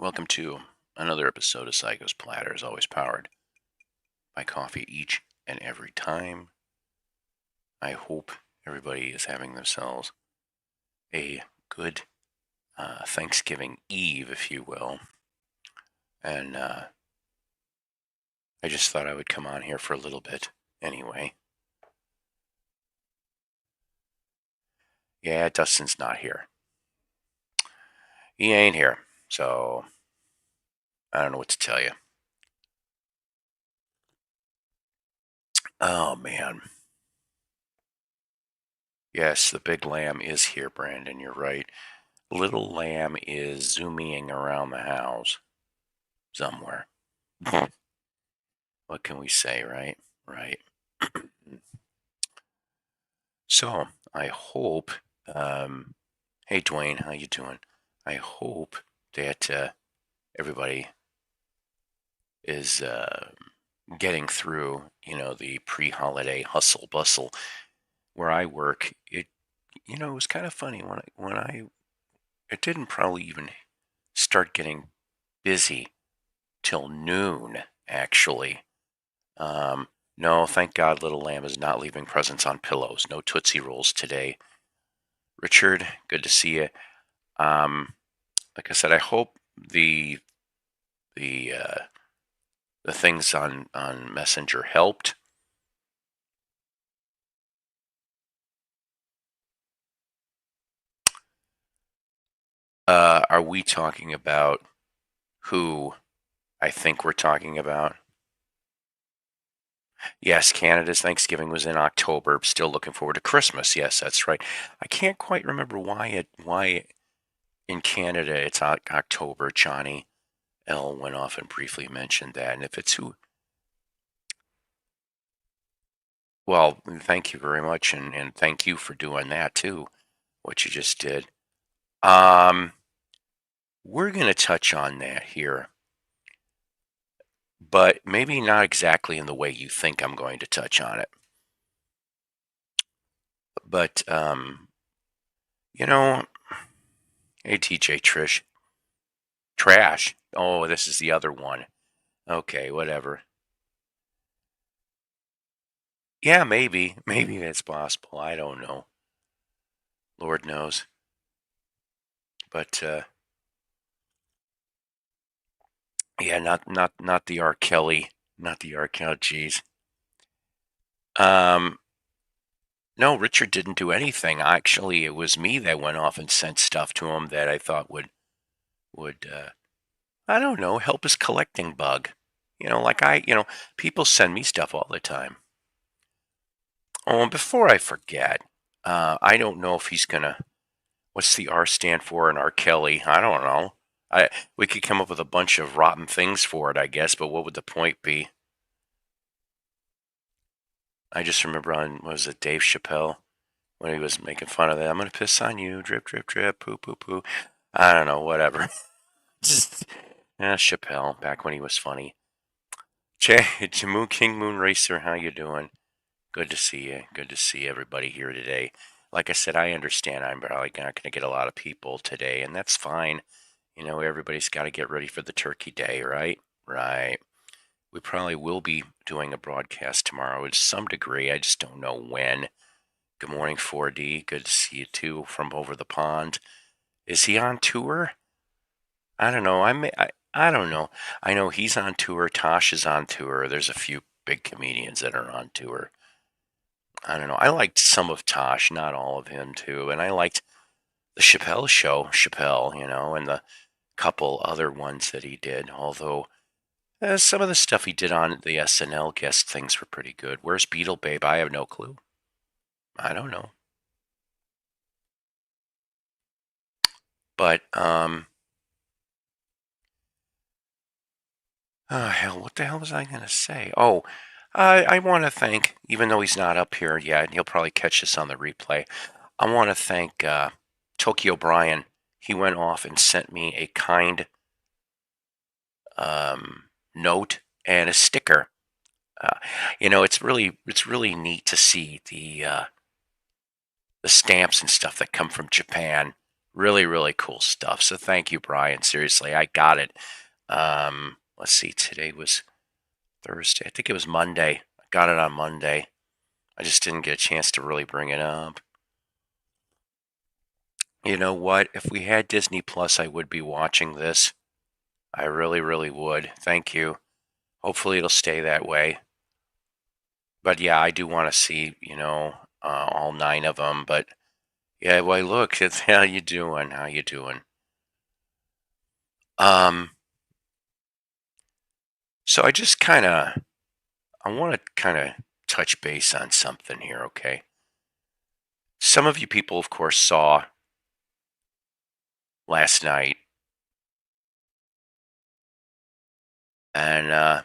Welcome to another episode of Psycho's Platter, as always powered by coffee each and every time. I hope everybody is having themselves a good Thanksgiving Eve, if you will. And I just thought I would come on here for a little bit anyway. Yeah, Dustin's not here. He ain't here, so I don't know what to tell you. Oh, man. Yes, the big lamb is here, Brandon. You're right. Little lamb is zooming around the house somewhere. What can we say, right? Right. So I hope. Hey, Dwayne, how you doing? I hope that everybody is getting through, the pre-holiday hustle bustle. Where I work, it was kind of funny it didn't probably even start getting busy till noon, actually. No, thank God Little Lamb is not leaving presents on pillows. No Tootsie Rolls today. Richard, good to see you. Like I said, I hope the the uh, the things on Messenger helped. Are we talking about who I think we're talking about? Yes, Canada's Thanksgiving was in October. Still looking forward to Christmas. Yes, that's right. I can't quite remember why in Canada it's October. Johnny L went off and briefly mentioned that, and if it's who, well, thank you very much, and thank you for doing that too, what you just did. We're going to touch on that here, but maybe not exactly in the way you think I'm going to touch on it. But you know, hey TJ Trish, trash. Oh, this is the other one. Okay, whatever. Yeah, maybe that's possible. I don't know. Lord knows. But yeah, not the R. Kelly, not the R. Kelly. Jeez. Um, no, Richard didn't do anything. Actually, it was me that went off and sent stuff to him that I thought would I don't know, help his collecting bug. Like people send me stuff all the time. Oh, and before I forget, I don't know if he's gonna. What's the R stand for in R. Kelly? I don't know. We could come up with a bunch of rotten things for it, I guess, but what would the point be? I just remember on, what was it, Dave Chappelle, when he was making fun of that. I'm going to piss on you, drip, drip, drip, poo, poo, poo. I don't know, whatever. Just, Chappelle, back when he was funny. King Moon Racer, how you doing? Good to see you. Good to see everybody here today. Like I said, I understand I'm probably not going to get a lot of people today, and that's fine. Everybody's got to get ready for the turkey day, right? Right. We probably will be doing a broadcast tomorrow to some degree. I just don't know when. Good morning, 4D. Good to see you too from over the pond. Is he on tour? I don't know. I don't know. I know he's on tour. Tosh is on tour. There's a few big comedians that are on tour. I don't know. I liked some of Tosh, not all of him too. And I liked the Chappelle show, Chappelle, and the couple other ones that he did. Although some of the stuff he did on the SNL guest things were pretty good. Where's Beetle Babe? I have no clue. I don't know. But oh hell, what the hell was I gonna say? Oh, I want to thank, even though he's not up here yet, he'll probably catch this on the replay. I want to thank Tokyo Brian. He went off and sent me a kind note and a sticker. It's really neat to see the stamps and stuff that come from Japan Really, really cool stuff. So thank you, Brian. Seriously, I got it. Let's see. Today was Thursday. I think it was Monday. I got it on Monday. I just didn't get a chance to really bring it up. You know what? If we had Disney Plus, I would be watching this. I really, really would. Thank you. Hopefully, it'll stay that way. But yeah, I do want to see, all nine of them. But yeah, well, look, how you doing? How you doing? Um, so I want to kind of touch base on something here, okay? Some of you people, of course, saw last night, and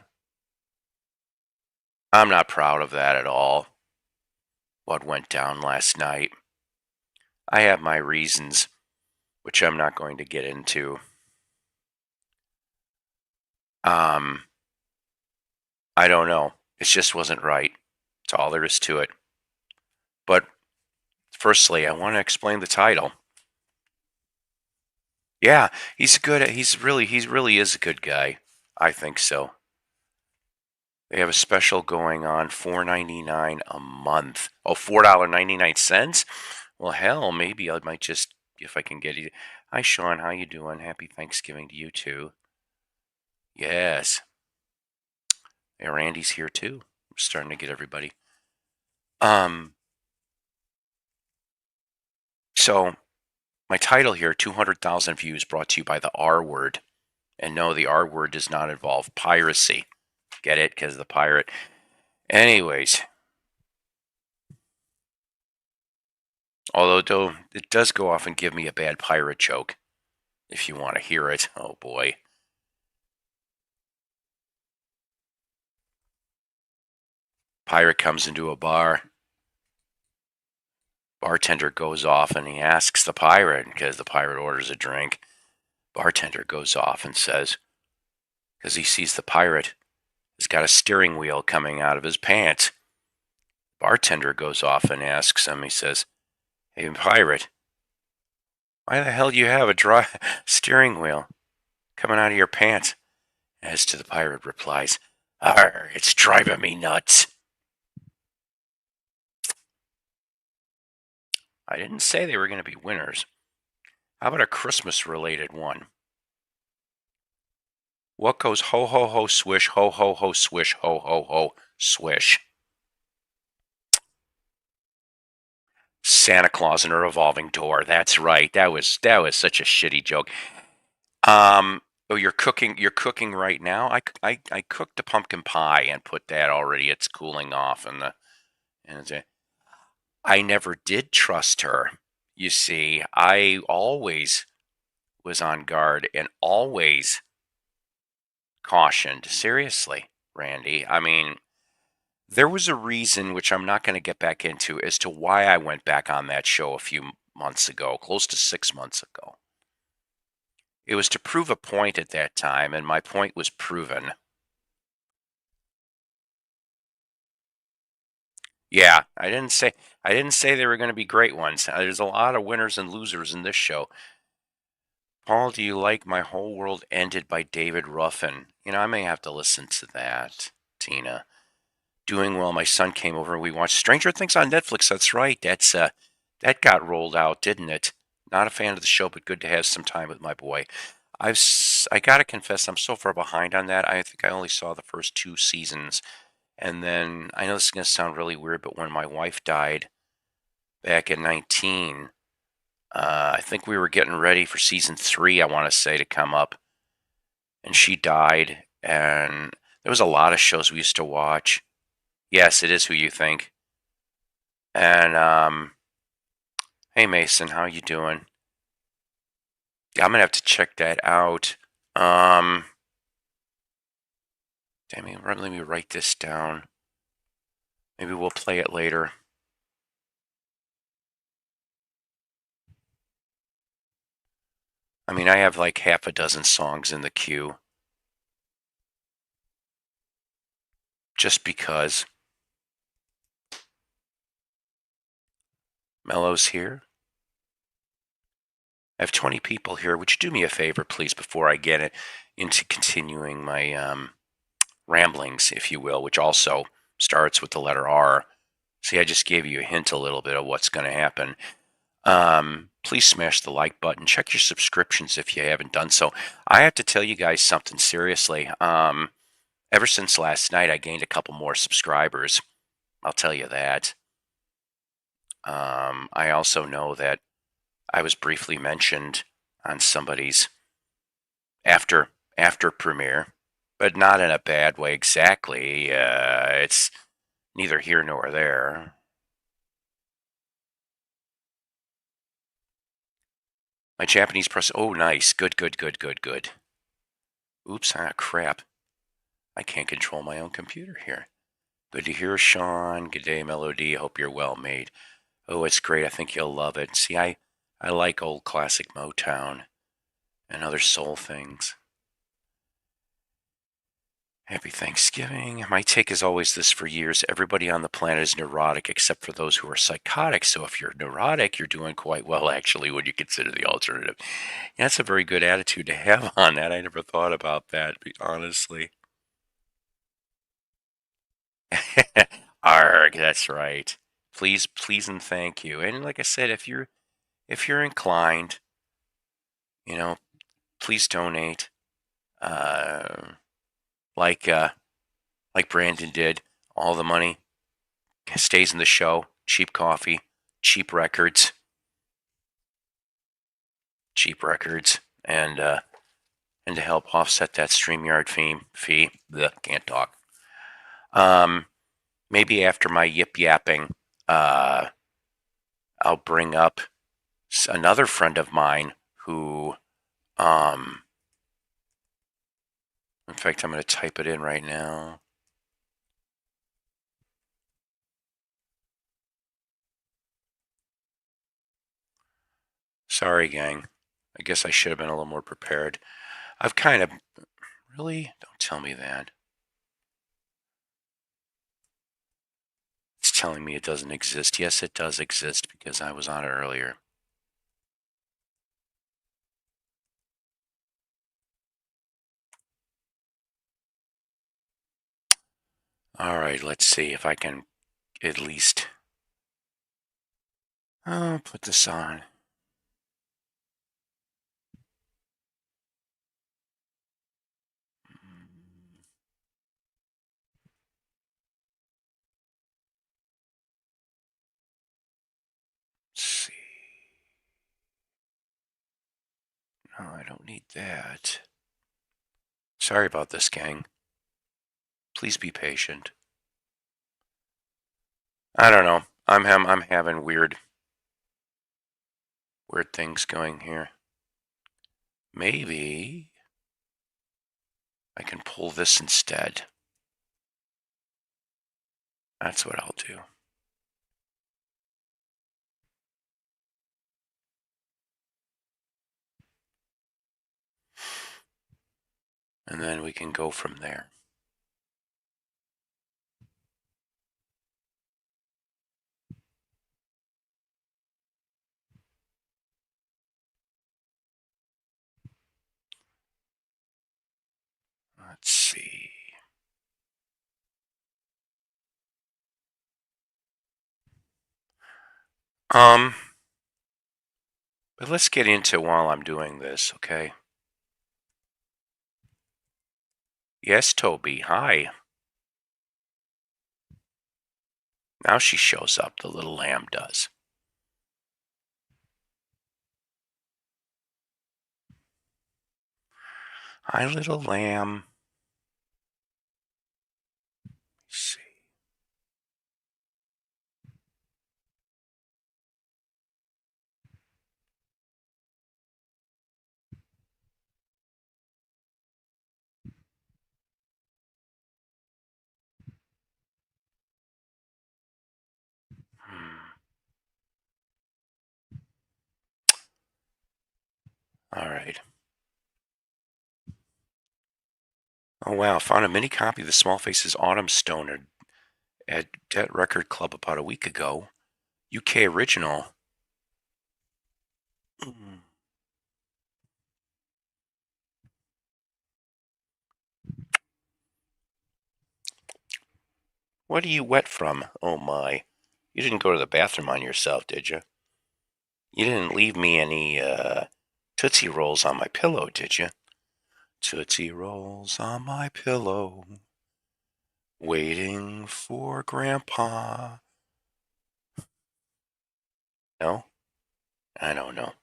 I'm not proud of that at all. What went down last night? I have my reasons, which I'm not going to get into. Um, I don't know. It just wasn't right. That's all there is to it. But firstly, I want to explain the title. Yeah, he's good. He really is a good guy. I think so. They have a special going on, $4.99 a month. Oh, $4.99. Well, hell, maybe I might just if I can get it. Hi, Sean. How you doing? Happy Thanksgiving to you too. Yes. Yeah, Randy's here too. I'm starting to get everybody. Um. So my title here, 200,000 views, brought to you by the R word. And no, the R word does not involve piracy. Get it? Because the pirate. Anyways, although it does go off and give me a bad pirate joke, if you want to hear it. Oh boy. Pirate comes into a bar. Bartender goes off and he asks the pirate, because the pirate orders a drink. Bartender goes off and says, because he sees the pirate has got a steering wheel coming out of his pants. Bartender goes off and asks him, he says, "Hey, pirate, why the hell do you have a dry steering wheel coming out of your pants?" As to the pirate replies, "Arr, it's driving me nuts." I didn't say they were going to be winners. How about a Christmas related one? What goes ho ho ho swish, ho ho ho swish, ho ho ho swish? Santa Claus in a revolving door. That's right. That was such a shitty joke. Oh, you're cooking right now. I cooked a pumpkin pie and put that already. It's cooling off, I never did trust her. You see, I always was on guard and always cautioned. Seriously, Randy. I mean, there was a reason, which I'm not going to get back into, as to why I went back on that show a few months ago, close to 6 months ago. It was to prove a point at that time, and my point was proven. Yeah, I didn't say they were going to be great ones. There's a lot of winners and losers in this show. Paul, do you like My Whole World Ended by David Ruffin? I may have to listen to that, Tina. Doing well. My son came over and we watched Stranger Things on Netflix. That's right. That got rolled out, didn't it? Not a fan of the show, but good to have some time with my boy. I gotta confess, I'm so far behind on that. I think I only saw the first two seasons, and then I know this is gonna sound really weird, but when my wife died back in 19, I think we were getting ready for season three. I want to say to come up, and she died, and there was a lot of shows we used to watch. Yes, it is Who You Think. And hey Mason, how you doing? Yeah, I'm gonna have to check that out. Um, Damn it, let me write this down. Maybe we'll play it later. I mean, I have like half a dozen songs in the queue. Just because. Mello's here. I have 20 people here. Would you do me a favor, please, before I get into continuing my ramblings, if you will, which also starts with the letter R? See, I just gave you a hint a little bit of what's going to happen. Please smash the like button. Check your subscriptions if you haven't done so. I have to tell you guys something seriously. Ever since last night, I gained a couple more subscribers. I'll tell you that. I also know that I was briefly mentioned on somebody's after premiere, but not in a bad way exactly. It's neither here nor there. My Japanese press. Oh, nice. Good, good, good, good, good. Oops, crap. I can't control my own computer here. Good to hear, Sean. Good day, Melody. Hope you're well, mate. Oh, it's great. I think you'll love it. See, I like old classic Motown and other soul things. Happy Thanksgiving. My take is always this for years. Everybody on the planet is neurotic except for those who are psychotic. So if you're neurotic, you're doing quite well, actually, when you consider the alternative. Yeah, that's a very good attitude to have on that. I never thought about that, honestly. Arg, that's right. Please, please, and thank you. And like I said, if you're inclined, you know, please donate. Uh, like like Brandon did. All the money stays in the show. Cheap coffee, cheap records, and to help offset that StreamYard fee. Can't talk. Um, Maybe after my yip yapping, uh, I'll bring up another friend of mine who, um, in fact, I'm going to type it in right now. Sorry, gang. I guess I should have been a little more prepared. I've kind of. Really? Don't tell me that. It's telling me it doesn't exist. Yes, it does exist because I was on it earlier. All right, let's see if I can at least put this on. Let's see. No, I don't need that. Sorry about this, gang. Please be patient. I don't know. I'm having weird things going here. Maybe I can pull this instead. That's what I'll do. And then we can go from there. Let's see. But let's get into while I'm doing this, okay? Yes, Toby. Hi. Now she shows up, the little lamb does. Hi, little lamb. Let's see. All right. Oh, wow. Found a mini copy of the Small Faces Autumn Stoner at Debt Record Club about a week ago. UK original. What are you wet from? Oh my. You didn't go to the bathroom on yourself, did you? You didn't leave me any Tootsie Rolls on my pillow, did you? Tootsie Rolls on my pillow, waiting for Grandpa. No? I don't know.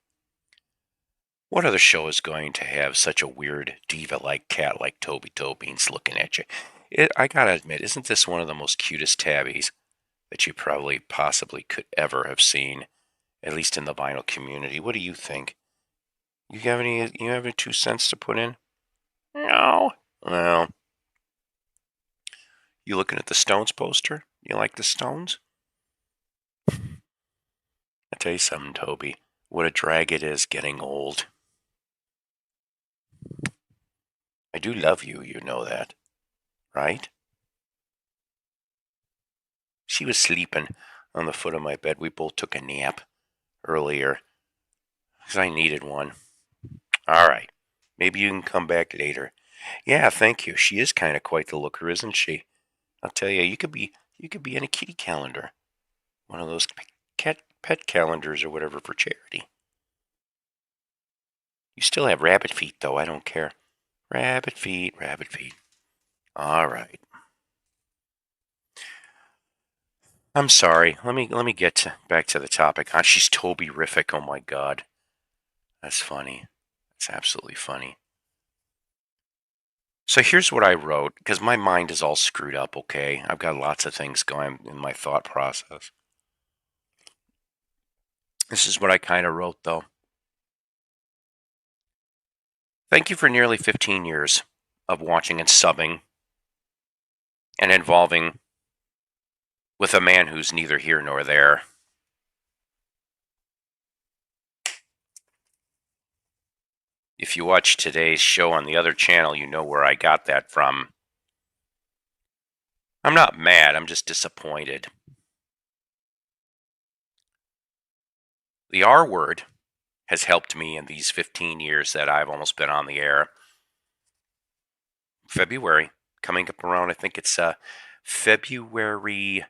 What other show is going to have such a weird diva-like cat like Toby Tobeans looking at you? I gotta admit, isn't this one of the most cutest tabbies that you probably possibly could ever have seen, at least in the vinyl community? What do you think? You have any 2 cents to put in? No. Well, you looking at the Stones poster? You like the Stones? I tell you something, Toby. What a drag it is getting old. I do love you, you know that, right? She was sleeping on the foot of my bed. We both took a nap earlier because I needed one. All right. Maybe you can come back later. Yeah, thank you. She is kind of quite the looker, isn't she? I'll tell you, you could be in a kitty calendar, one of those pet calendars or whatever for charity. You still have rabbit feet, though. I don't care. Rabbit feet, rabbit feet. All right. I'm sorry. Let me get back to the topic. She's Toby-rific. Oh my God, that's funny. That's absolutely funny. So here's what I wrote because my mind is all screwed up. Okay, I've got lots of things going in my thought process. This is what I kind of wrote though. Thank you for nearly 15 years of watching and subbing and involving with a man who's neither here nor there. If you watch today's show on the other channel, you know where I got that from. I'm not mad, I'm just disappointed. The R word has helped me in these 15 years that I've almost been on the air. February, coming up around, I think it's February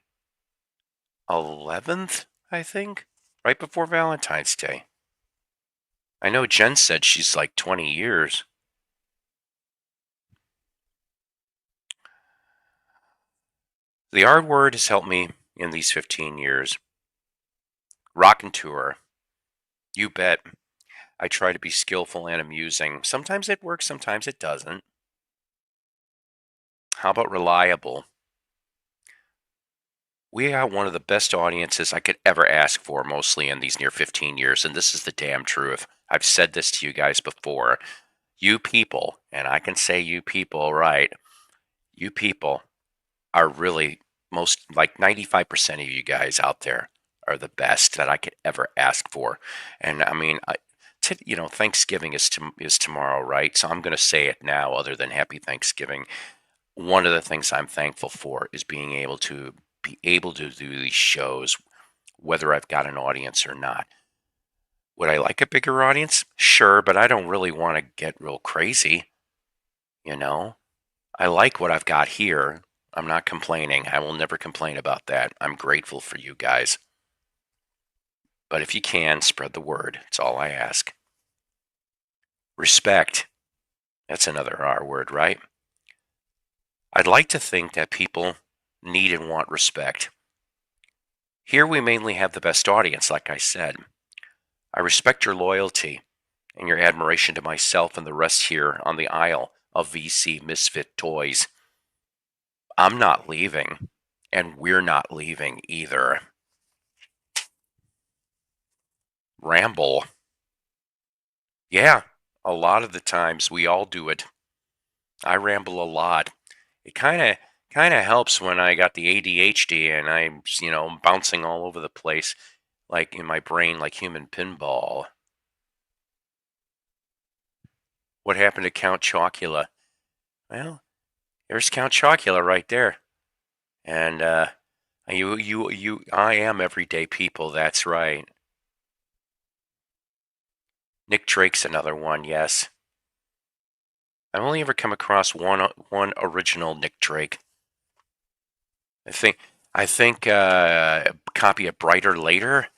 11th, I think, right before Valentine's Day. I know Jen said she's like 20 years. The R word has helped me in these 15 years. Rockin' Tour. You bet. I try to be skillful and amusing. Sometimes it works, sometimes it doesn't. How about reliable? We got one of the best audiences I could ever ask for, mostly in these near 15 years, and this is the damn truth. I've said this to you guys before. You people, and I can say you people, right? You people are really most, like 95% of you guys out there are the best that I could ever ask for. And I mean, Thanksgiving is tomorrow, right? So I'm going to say it now, other than Happy Thanksgiving. One of the things I'm thankful for is being able to do these shows, whether I've got an audience or not. Would I like a bigger audience? Sure, but I don't really want to get real crazy. You know, I like what I've got here. I'm not complaining. I will never complain about that. I'm grateful for you guys. But if you can, spread the word. It's all I ask. Respect. That's another R word, right? I'd like to think that people need and want respect. Here we mainly have the best audience, like I said. I respect your loyalty and your admiration to myself and the rest here on the aisle of VC Misfit Toys. I'm not leaving, and we're not leaving either. Ramble. Yeah, a lot of the times we all do it. I ramble a lot. It kind of helps when I got the ADHD and I'm, bouncing all over the place, like in my brain, like human pinball. What happened to Count Chocula? Well, there's Count Chocula right there. And I am everyday people. That's right. Nick Drake's another one. Yes, I've only ever come across one original Nick Drake. I think a copy of Brighter Later.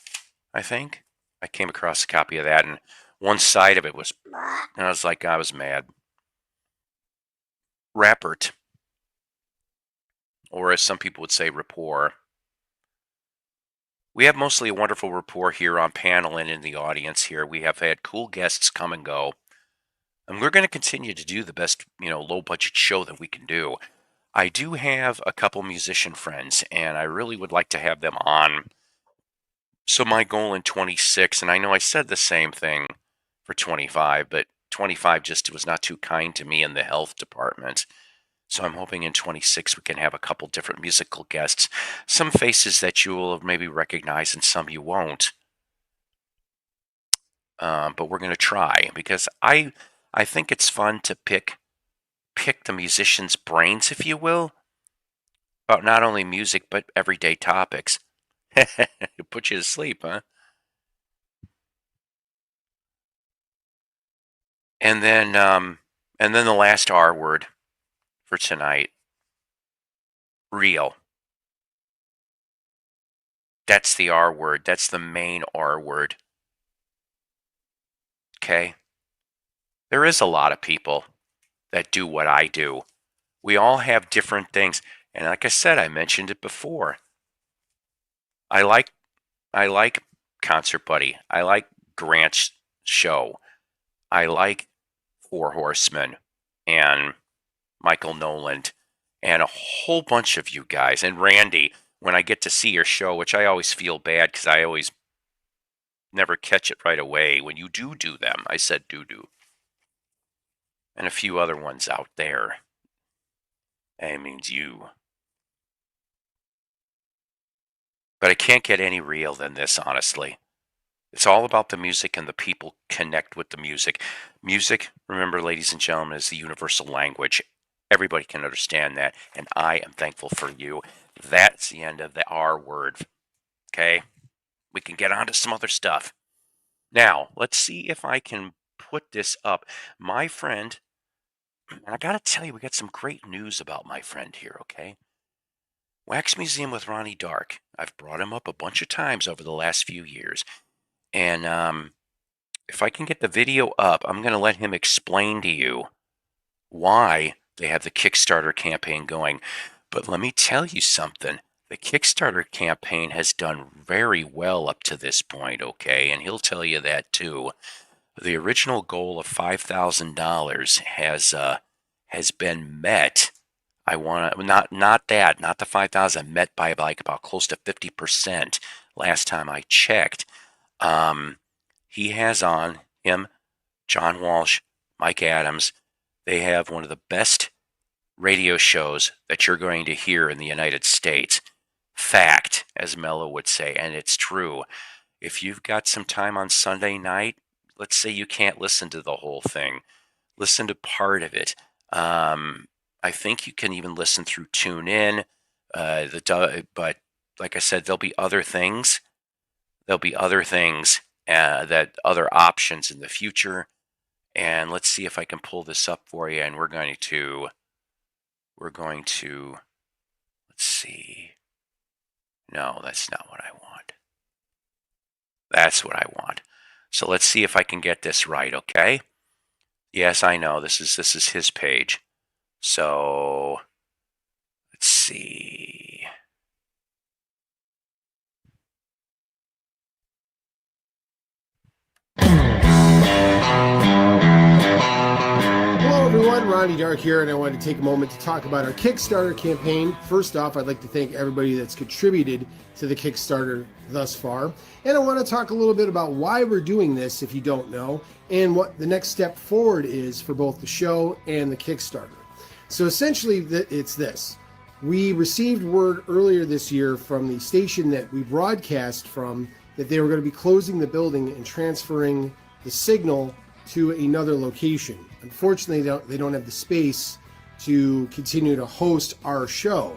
I think I came across a copy of that, and one side of it was, and I was like, I was mad. Rapport, or as some people would say, rapport. We have mostly a wonderful rapport here on panel and in the audience here. We have had cool guests come and go, and we're going to continue to do the best, low budget show that we can do. I do have a couple musician friends, and I really would like to have them on. So my goal in 26, and I know I said the same thing for 25, but 25 just was not too kind to me in the health department. So I'm hoping in 26 we can have a couple different musical guests, some faces that you will maybe recognize and some you won't. But we're going to try, because I think it's fun to pick the musician's brains, if you will, about not only music but everyday topics. Put you to sleep, huh? And then the last R word for tonight, real. That's the R word. That's the main R word. Okay? There is a lot of people that do what I do. We all have different things. And like I said, I mentioned it before. I like Concert Buddy. I like Grant's show. I like Four Horsemen and Michael Noland and a whole bunch of you guys. And Randy, when I get to see your show, which I always feel bad because I always never catch it right away. When you do them, I said do. And a few other ones out there. That means you. But I can't get any real than this, honestly. It's all about the music, and the people connect with the music. Music, remember, ladies and gentlemen, is the universal language. Everybody can understand that, and I am thankful for you. That's the end of the R word. Okay? We can get on to some other stuff. Now, let's see if I can put this up. My friend, and I got to tell you, we got some great news about my friend here, okay? Wax Museum with Ronnie Dark. I've brought him up a bunch of times over the last few years. And if I can get the video up, I'm going to let him explain to you why they have the Kickstarter campaign going. But let me tell you something. The Kickstarter campaign has done very well up to this point, okay? And he'll tell you that too. The original goal of $5,000 has been met. I want to not the 5,000, met by like about close to 50% last time I checked. He has on him John Walsh, Mike Adams. They have one of the best radio shows that you're going to hear in the United States. Fact, as Mello would say, and it's true. If you've got some time on Sunday night, let's say you can't listen to the whole thing, listen to part of it. I think you can even listen through TuneIn. But like I said, there'll be other things. That other options in the future. And let's see if I can pull this up for you. And we're going to, let's see. No, that's not what I want. That's what I want. So let's see if I can get this right, okay? Yes, I know. This is his page. So let's see. Hello everyone, Ronnie Dark here, and I wanted to take a moment to talk about our Kickstarter campaign. First off, I'd like to thank everybody that's contributed to the Kickstarter thus far. And I want to talk a little bit about why we're doing this, if you don't know, and what the next step forward is for both the show and the Kickstarter. So essentially, it's this. We received word earlier this year from the station that we broadcast from that they were going to be closing the building and transferring the signal to another location. Unfortunately, they don't have the space to continue to host our show.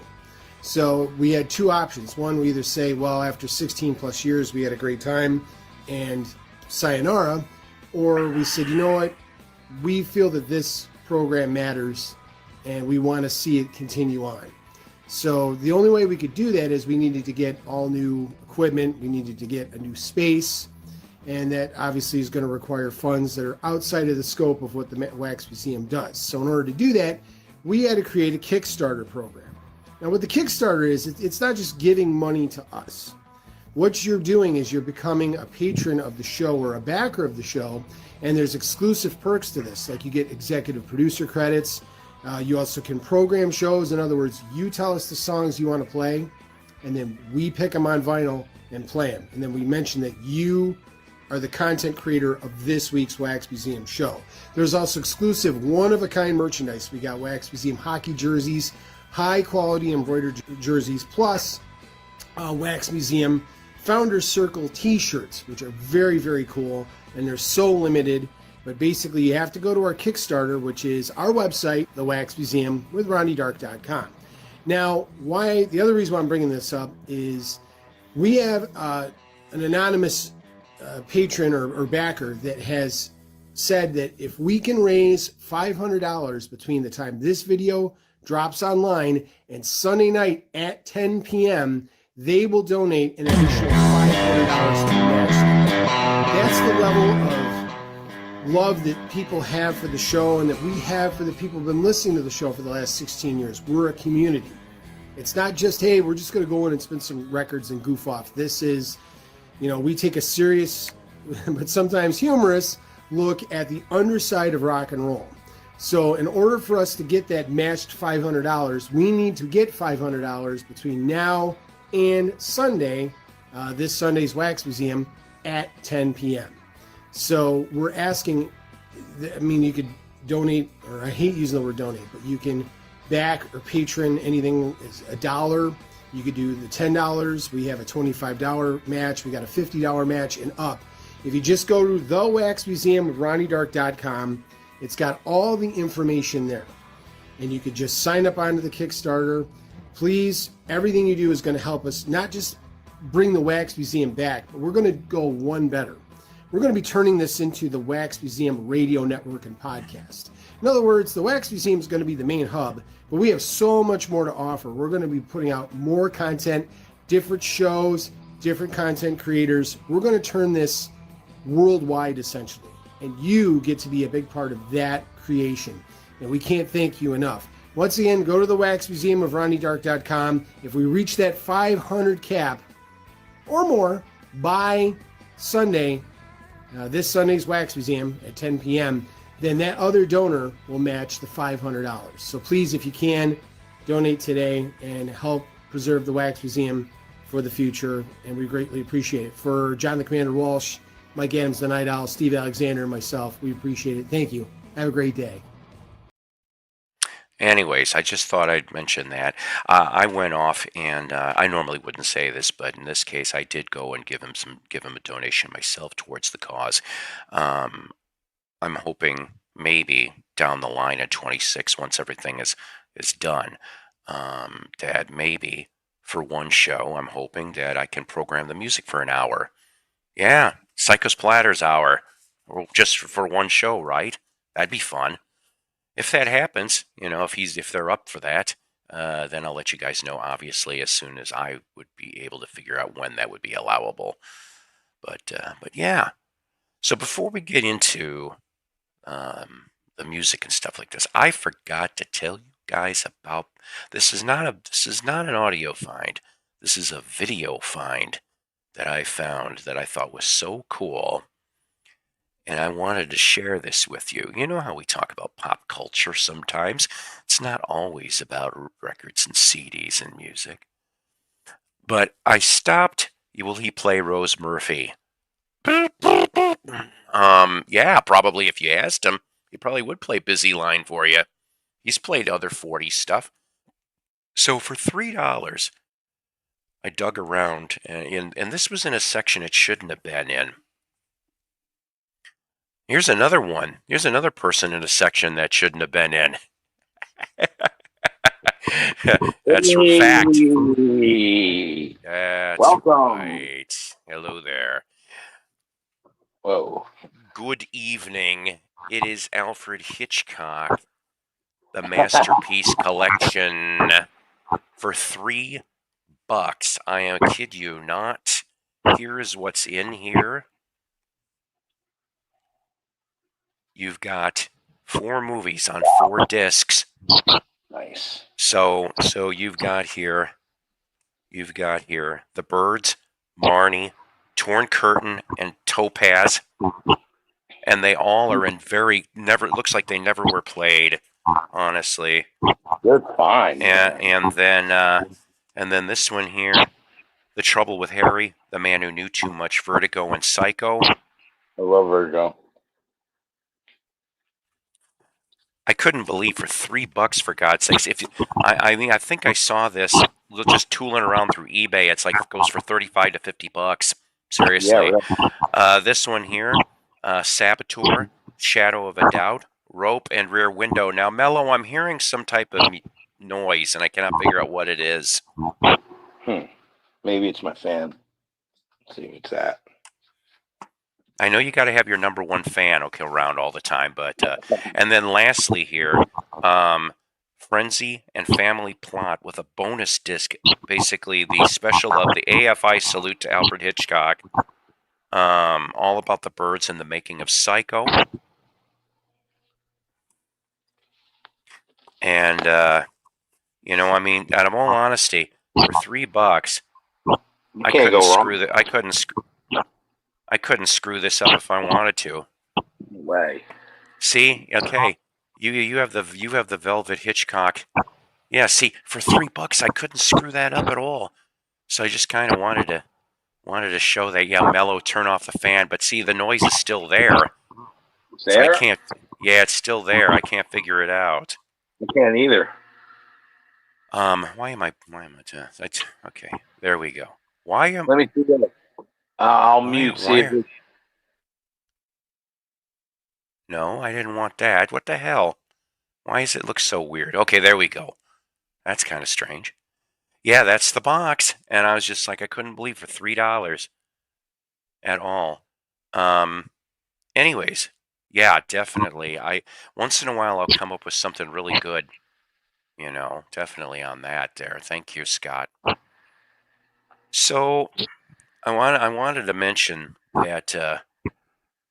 So we had two options. One, we either say, well, after 16 plus years, we had a great time and sayonara, or we said, you know what, we feel that this program matters and we want to see it continue on. So the only way we could do that is we needed to get all new equipment, we needed to get a new space, and that obviously is going to require funds that are outside of the scope of what the Wax Museum does. So in order to do that, we had to create a Kickstarter program. Now, what the Kickstarter is, it's not just giving money to us. What you're doing is you're becoming a patron of the show or a backer of the show, and there's exclusive perks to this. Like you get executive producer credits. You also can program shows. In other words, you tell us the songs you want to play, and then we pick them on vinyl and play them. And then we mention that you are the content creator of this week's Wax Museum show. There's also exclusive one-of-a-kind merchandise. We got Wax Museum hockey jerseys, high-quality embroidered jerseys, plus Wax Museum Founders Circle t-shirts, which are very, very cool, and they're so limited. But basically, you have to go to our Kickstarter, which is our website, The Wax Museum, with RonnieDark.com. Now, the other reason why I'm bringing this up is we have an anonymous patron or backer that has said that if we can raise $500 between the time this video drops online and Sunday night at 10 p.m., they will donate an additional $500 to the match. That's the level of love that people have for the show and that we have for the people who've been listening to the show for the last 16 years. We're a community. It's not just, hey, we're just going to go in and spin some records and goof off. This is, we take a serious, but sometimes humorous, look at the underside of rock and roll. So in order for us to get that matched $500, we need to get $500 between now and Sunday, this Sunday's Wax Museum at 10 p.m. So we're asking, you could donate, or I hate using the word donate, but you can back or patron anything is $1. You could do the $10. We have a $25 match. We got a $50 match and up. If you just go to the Wax Museum with RonnieDark.com, it's got all the information there. And you could just sign up onto the Kickstarter. Please, everything you do is going to help us not just bring the Wax Museum back, but we're going to go one better. We're going to be turning this into the Wax Museum radio network and podcast. In other words, the Wax Museum is going to be the main hub, but we have so much more to offer. We're going to be putting out more content, different shows, different content creators. We're going to turn this worldwide, essentially, and you get to be a big part of that creation. And we can't thank you enough. Once again, go to the Wax Museum of RonnieDark.com. If we reach that 500 cap or more by Sunday, this Sunday's Wax Museum at 10 p.m., then that other donor will match the $500. So please, if you can, donate today and help preserve the Wax Museum for the future, and we greatly appreciate it. For John the Commander Walsh, Mike Adams the Night Owl, Steve Alexander, and myself, we appreciate it. Thank you. Have a great day. Anyways, I just thought I'd mention that. I went off, and I normally wouldn't say this, but in this case, I did go and give him a donation myself towards the cause. I'm hoping maybe down the line at 26, once everything is done, that maybe for one show, I'm hoping that I can program the music for an hour. Yeah, Psycho Splatter's hour, or just for one show, right? That'd be fun. If that happens, if they're up for that, then I'll let you guys know, obviously, as soon as I would be able to figure out when that would be allowable. But yeah. So before we get into the music and stuff like this, I forgot to tell you guys about this is not an audio find. This is a video find that I found that I thought was so cool. And I wanted to share this with you. You know how we talk about pop culture sometimes? It's not always about records and CDs and music. But I stopped. Will he play Rose Murphy? Yeah, probably if you asked him, he probably would play Busy Line for you. He's played other 40s stuff. So for $3, I dug around, and this was in a section it shouldn't have been in. Here's another one. Here's another person in a section that shouldn't have been in. That's for fact. That's Welcome. right. Hello there. Whoa. Good evening. It is Alfred Hitchcock, the Masterpiece Collection. for $3. I am kid you not. Here is what's in here. You've got 4 movies on 4 discs. Nice. So you've got here The Birds, Marnie, Torn Curtain, and Topaz, and they all are in it looks like they never were played, honestly. They're fine. And then this one here, The Trouble with Harry, The Man Who Knew Too Much, Vertigo, and Psycho. I love Vertigo. I couldn't believe for $3, for God's sakes. I think I saw this just tooling around through eBay. It's like it goes for $35 to $50. Seriously. Yeah, this one here, Saboteur, Shadow of a Doubt, Rope, and Rear Window. Now, Mello, I'm hearing some type of noise, and I cannot figure out what it is. Maybe it's my fan. Let's see what's that. I know you got to have your number one fan around all the time, but and then lastly here, Frenzy and Family Plot with a bonus disc, basically the special of the AFI Salute to Alfred Hitchcock, all about the birds and the making of Psycho, and out of all honesty, for $3, I couldn't screw this up if I wanted to. No way. See, okay, you have the Velvet Hitchcock. Yeah, see, for $3 I couldn't screw that up at all. So I just kind of wanted to show that. Yeah, Mello, turn off the fan, but see, the noise is still there. There? So I can't. Yeah, it's still there. I can't figure it out. I can't either. Why am I? Okay, there we go. Let me see that. I'll mute. No, I didn't want that. What the hell? Why does it look so weird? Okay, there we go. That's kind of strange. Yeah, that's the box. And I was just like, I couldn't believe for $3 at all. Anyways, yeah, definitely. Once in a while I'll come up with something really good. Definitely on that there. Thank you, Scott. So I wanted to mention that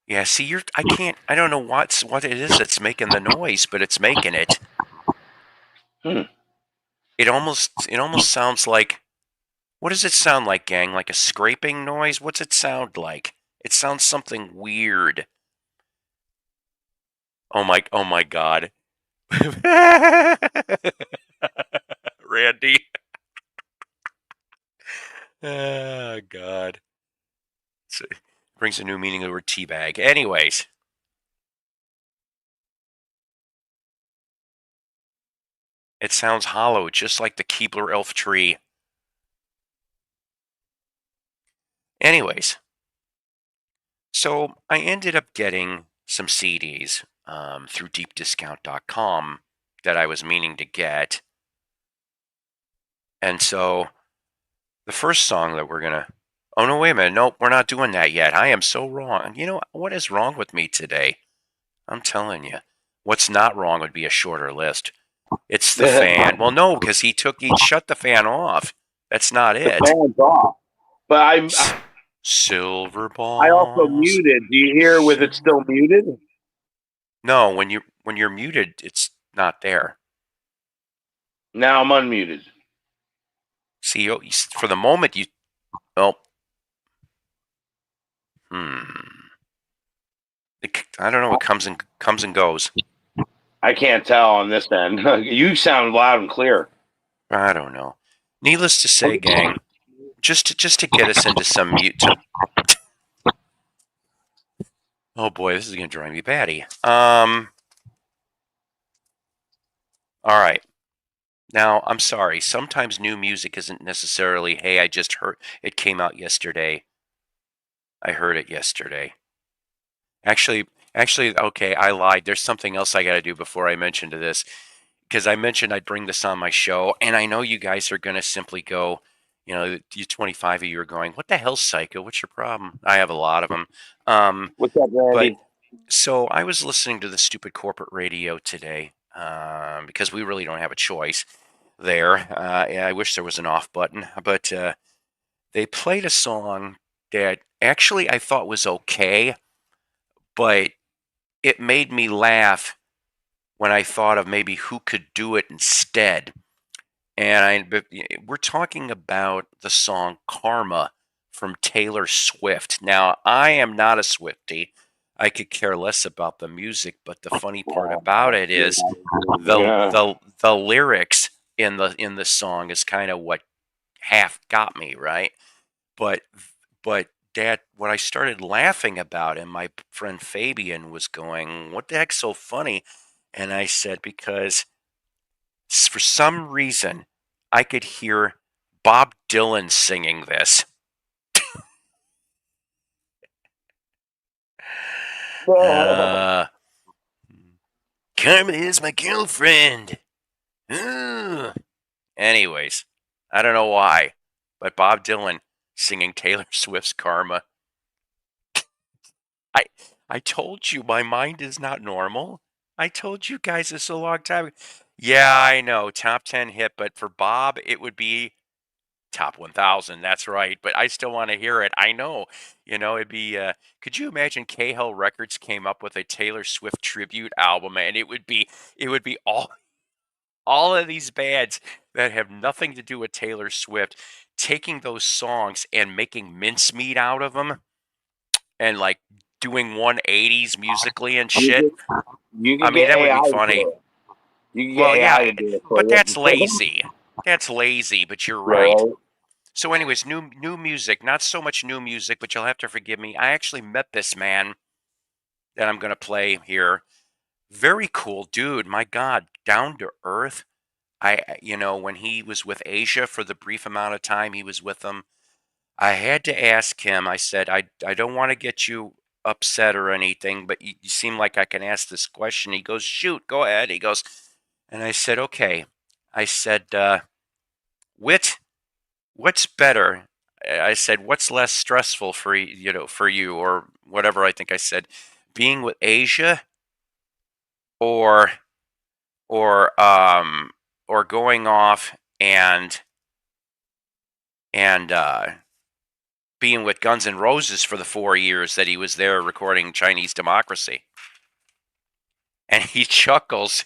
yeah, see, I don't know what it is that's making the noise, but it's making it. It almost sounds like, what does it sound like, gang? Like a scraping noise? What's it sound like? It sounds something weird. Oh my God. Randy. Oh, God. It brings a new meaning to the word teabag. Anyways. It sounds hollow, just like the Keebler elf tree. Anyways. So I ended up getting some CDs through deepdiscount.com that I was meaning to get. And so the first song that we're going to... Oh, no, wait a minute. Nope, we're not doing that yet. I am so wrong. You know, what is wrong with me today? I'm telling you. What's not wrong would be a shorter list. It's the fan. Well, no, because he shut the fan off. That's not it. The fan's off. But Silver balls. I also muted. Do you hear with it still muted? No, when you're muted, it's not there. Now I'm unmuted. See, for the moment you... Oh. I don't know what comes and goes. I can't tell on this end. You sound loud and clear. I don't know. Needless to say, gang, just to get us into some mute. Oh boy, this is gonna drive me batty. All right. Now, I'm sorry. Sometimes new music isn't necessarily, hey, I just heard it came out yesterday. I heard it yesterday. Actually, okay, I lied. There's something else I got to do before I mention to this, because I mentioned I'd bring this on my show, and I know you guys are going to simply go, you 25 of you are going, what the hell's Psycho? What's your problem? I have a lot of them. What's up, Randy? So I was listening to the stupid corporate radio today, because we really don't have a choice. there. Yeah, I wish there was an off button, but they played a song that actually I thought was okay, but it made me laugh when I thought of maybe who could do it instead. But we're talking about the song Karma from Taylor Swift. Now, I am not a Swiftie. I could care less about the music, but the funny part about it is Yeah. the lyrics in the song is kind of what half got me, right? But that what I started laughing about, and my friend Fabian was going, "What the heck's so funny?" And I said, because for some reason I could hear Bob Dylan singing this. Uh, Karma is my girlfriend. Anyways, I don't know why, but Bob Dylan singing Taylor Swift's Karma. I I told you my mind is not normal. I told you guys this a long time ago. Yeah, I know, top 10 hit, but for Bob, it would be top 1000. That's right, but I still want to hear it. I know, it'd be. Could you imagine Cahill Records came up with a Taylor Swift tribute album, and it would be all of these bands that have nothing to do with Taylor Swift taking those songs and making mincemeat out of them and like doing 180s musically and shit. You I can mean, get that would AI be to funny. do it. You can Well, get yeah, AI to do it for but you. that's lazy. That's lazy, but you're right. Right? So, anyways, new music. Not so much new music, but you'll have to forgive me. I actually met this man that I'm going to play here. Very cool dude. My God, down to earth. When he was with Asia for the brief amount of time he was with them, I had to ask him. I said, I don't want to get you upset or anything, but you seem like I can ask this question. He goes, shoot, go ahead. He goes, and I said, okay. I said, what's better? I said, what's less stressful for you or whatever. I think I said, being with Asia or or um or going off and being with Guns N' Roses for the 4 years that he was there recording Chinese Democracy. And he chuckles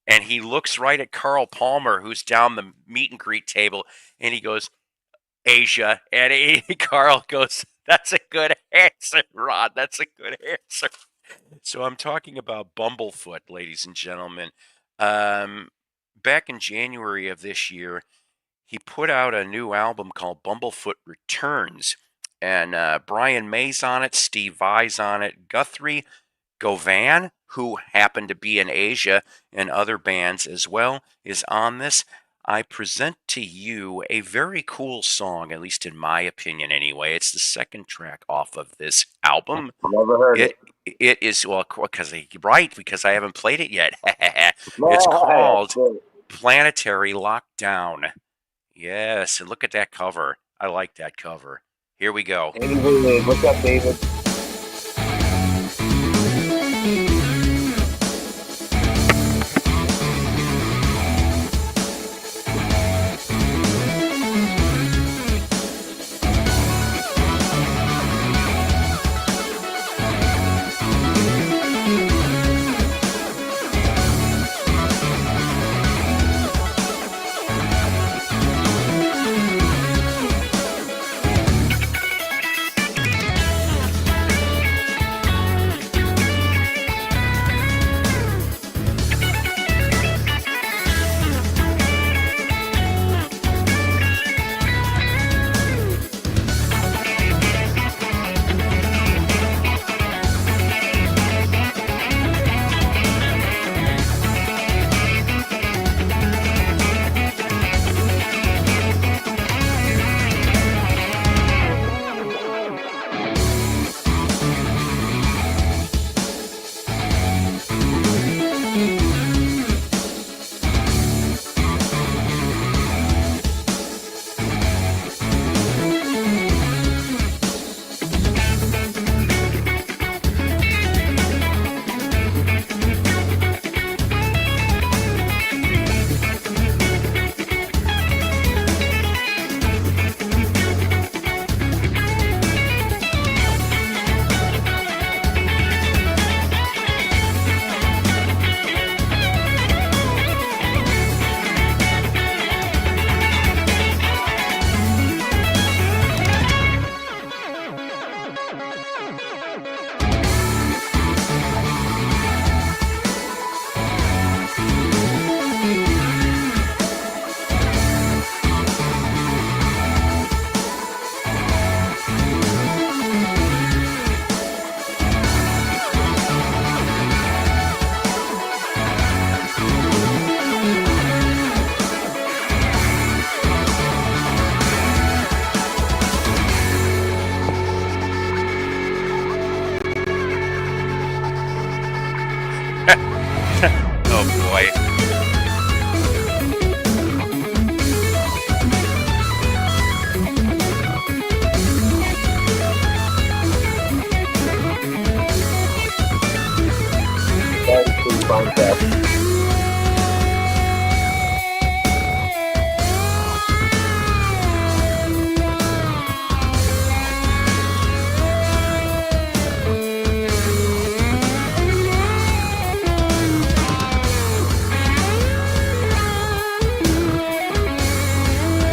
and he looks right at Carl Palmer, who's down the meet and greet table, and he goes, Asia. And Carl goes, that's a good answer, Rod. That's a good answer. So I'm talking about Bumblefoot, ladies and gentlemen. Back in January of this year, he put out a new album called Bumblefoot Returns. And Brian May's on it, Steve Vai's on it, Guthrie Govan, who happened to be in Asia and other bands as well, is on this. I present to you a very cool song, at least in my opinion anyway. It's the second track off of this album. Never heard it. It is, well, because I haven't played it yet. It's called Planetary Lockdown. Yes, and look at that cover. I like that cover. Here we go. What's up, David?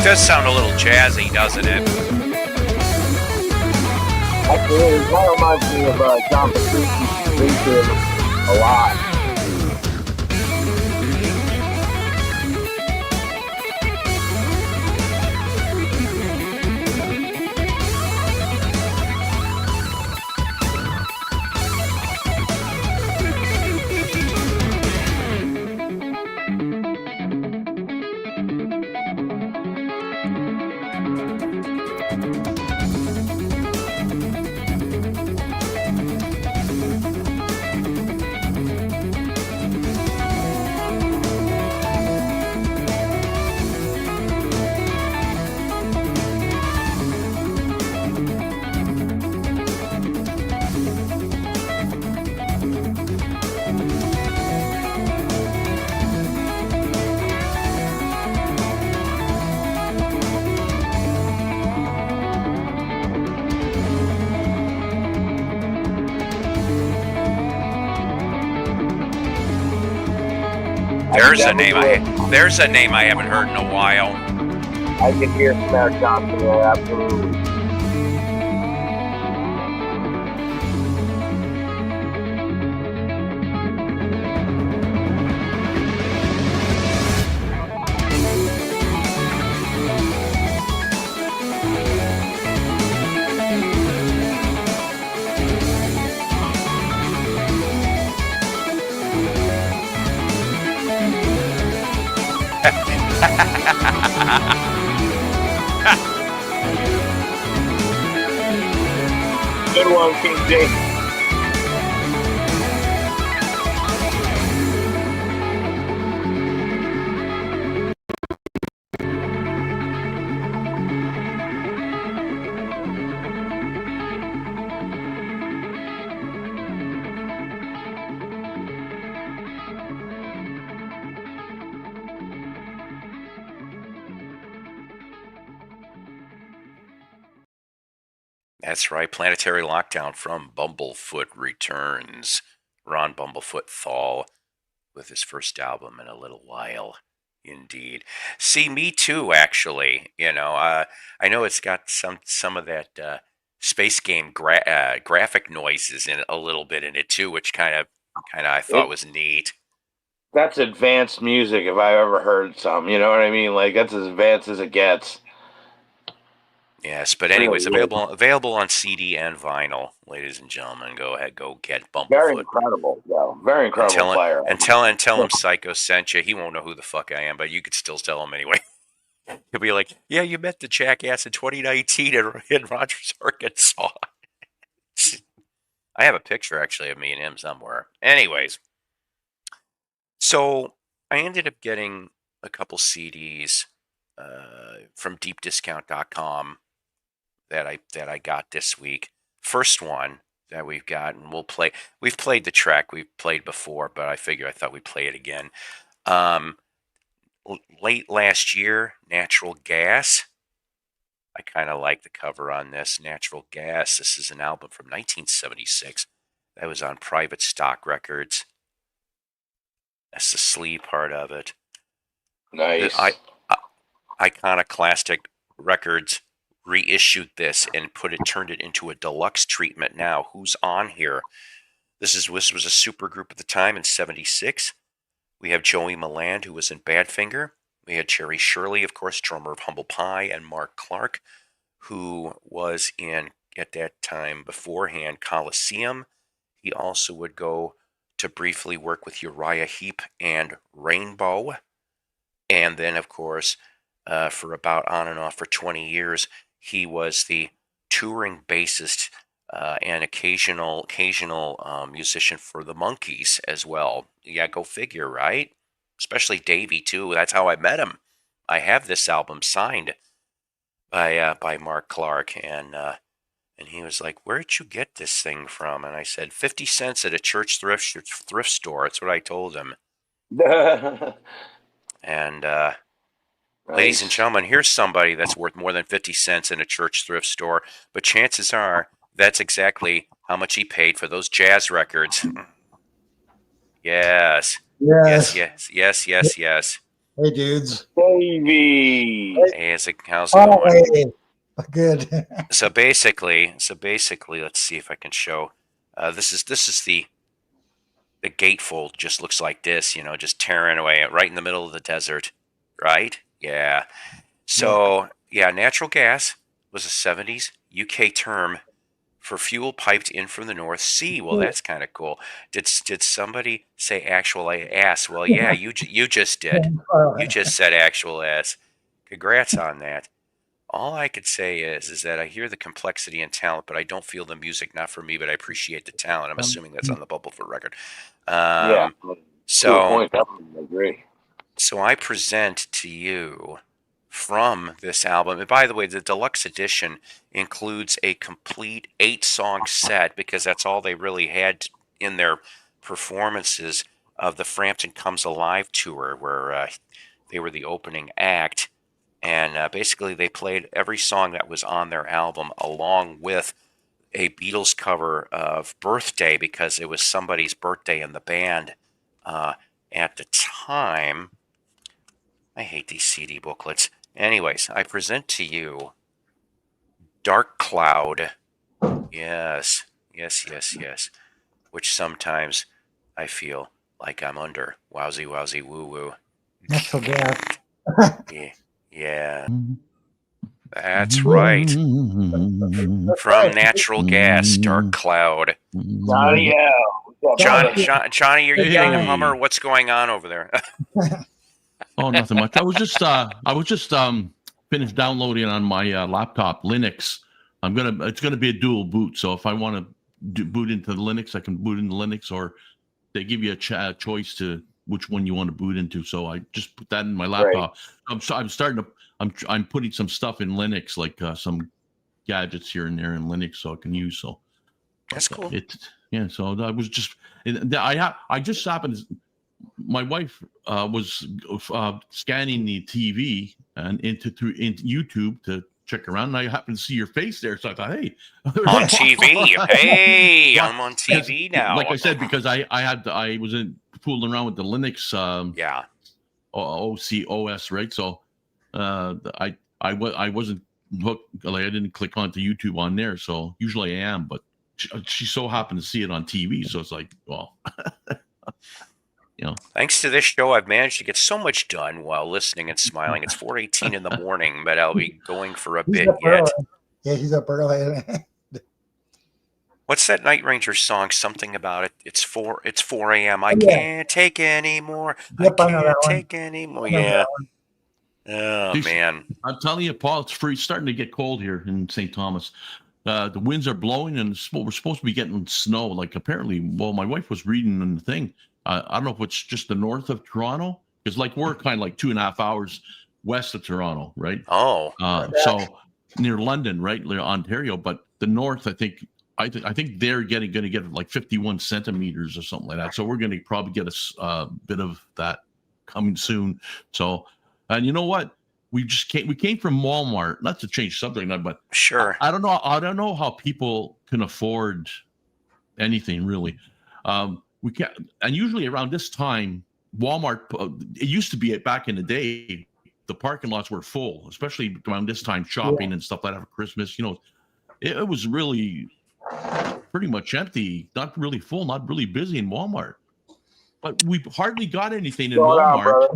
Does sound a little jazzy, doesn't it? Actually, it kind of reminds me of John Petrucci's Rachel a lot. There's a name I haven't heard in a while. I can hear some Eric Johnson there, absolutely. Good one, King Jake. That's right. Planetary Lockdown from Bumblefoot returns. Ron Bumblefoot Thal with his first album in a little while. Indeed. See, me too, actually. I know it's got some of that space game graphic noises in it, a little bit in it too, which kind of I thought was neat. That's advanced music if I ever heard some. You know what I mean? Like, that's as advanced as it gets. Yes, but anyways, available on CD and vinyl, ladies and gentlemen. Go ahead, go get Bumblefoot. Very incredible, though. Very incredible player. And tell him Psycho sent you. He won't know who the fuck I am, but you could still tell him anyway. He'll be like, "Yeah, you met the jackass in 2019 in Rogers, Arkansas." I have a picture actually of me and him somewhere. Anyways, so I ended up getting a couple CDs from deepdiscount.com that I got this week. First one that we've got, and we've played the track we've played before, but I thought we'd play it again. Late last year, Natural Gas. I kind of like the cover on this. Natural Gas. This is an album from 1976 that was on Private Stock Records. That's the sleeve part of it. Nice. Iconoclastic Records reissued this and turned it into a deluxe treatment now. Who's on here? This was a super group at the time in 76. We have Joey Milland, who was in Badfinger. We had Cherry Shirley, of course, drummer of Humble Pie, and Mark Clark, who was in, at that time beforehand, Coliseum. He also would go to briefly work with Uriah Heep and Rainbow. And then, of course, for about on and off for 20 years, he was the touring bassist and occasional musician for the Monkees as well. Yeah, go figure, right? Especially Davey too. That's how I met him. I have this album signed by Mark Clark, and he was like, "Where'd you get this thing from?" And I said, 50 cents at a church thrift store. That's what I told him. And ladies and gentlemen, here's somebody that's worth more than 50 cents in a church thrift store, but chances are that's exactly how much he paid for those jazz records. Yes. Yes. Yes. Hey, dudes. Davey. Hey, how's it going? Oh, hey. Good. So basically, let's see if I can show. This is the gatefold. Just looks like this, just tearing away right in the middle of the desert, right? Yeah. So yeah, natural gas was a '70s UK term for fuel piped in from the North Sea. Well, that's kind of cool. Did somebody say actual ass? Well, yeah, you just did. You just said actual ass. Congrats on that. All I could say is that I hear the complexity and talent, but I don't feel the music. Not for me, but I appreciate the talent. I'm assuming that's on the bubble for record. Yeah. So Point. I agree. so I present to you from this album. And by the way, the deluxe edition includes a complete 8-song set because that's all they really had in their performances of the Frampton Comes Alive tour, where they were the opening act. And basically, they played every song that was on their album along with a Beatles cover of Birthday because it was somebody's birthday in the band at the time. I hate these CD booklets. Anyways, I present to you Dark Cloud. Yes. Which sometimes I feel like I'm under. Wowsy, wowsy, woo woo. Natural gas. Yeah. That's right. From Natural Gas, Dark Cloud. Johnny L. Johnny, are you getting a Hummer? What's going on over there? Oh, nothing much. I was just finished downloading on my laptop Linux. It's gonna be a dual boot. So if I want to boot into Linux, I can boot into Linux, or they give you a choice to which one you want to boot into. So I just put that in my laptop. Right. I'm putting some stuff in Linux, like some gadgets here and there in Linux, so I can use. So that's cool. So I was just I just happened. My wife was scanning the TV and into YouTube to check around, and I happened to see your face there, so I thought, hey, on TV, hey, I'm on TV now. Like I said, because I was fooling around with the Linux, OS, right? So I wasn't hooked. Like I didn't click onto YouTube on there, so usually I am, but she so happened to see it on TV, so it's like, well. Thanks to this show, I've managed to get so much done while listening and smiling. It's 4:18 in the morning, but I'll be going for a bit yet. Yeah, he's up early. What's that Night Ranger song? Something about it. It's 4 a.m. I can't take any more. Yep, I can't take any more. Yeah. Oh, man. I'm telling you, Paul, it's starting to get cold here in St. Thomas. The winds are blowing, and we're supposed to be getting snow. Like, apparently, well, my wife was reading in the thing. I don't know if it's just the north of Toronto, because like we're kind of like 2.5 hours west of Toronto, right? Oh, so near London, right, Ontario. But the north, I think they're going to get like 51 centimeters or something like that. So we're going to probably get a bit of that coming soon. So, and you know what? We came from Walmart. Not to change subject, but sure. I don't know how people can afford anything really. We can't, and usually around this time, Walmart. It used to be back in the day, the parking lots were full, especially around this time, shopping and stuff like that for Christmas. It was really pretty much empty, not really full, not really busy in Walmart. But we hardly got anything in Walmart.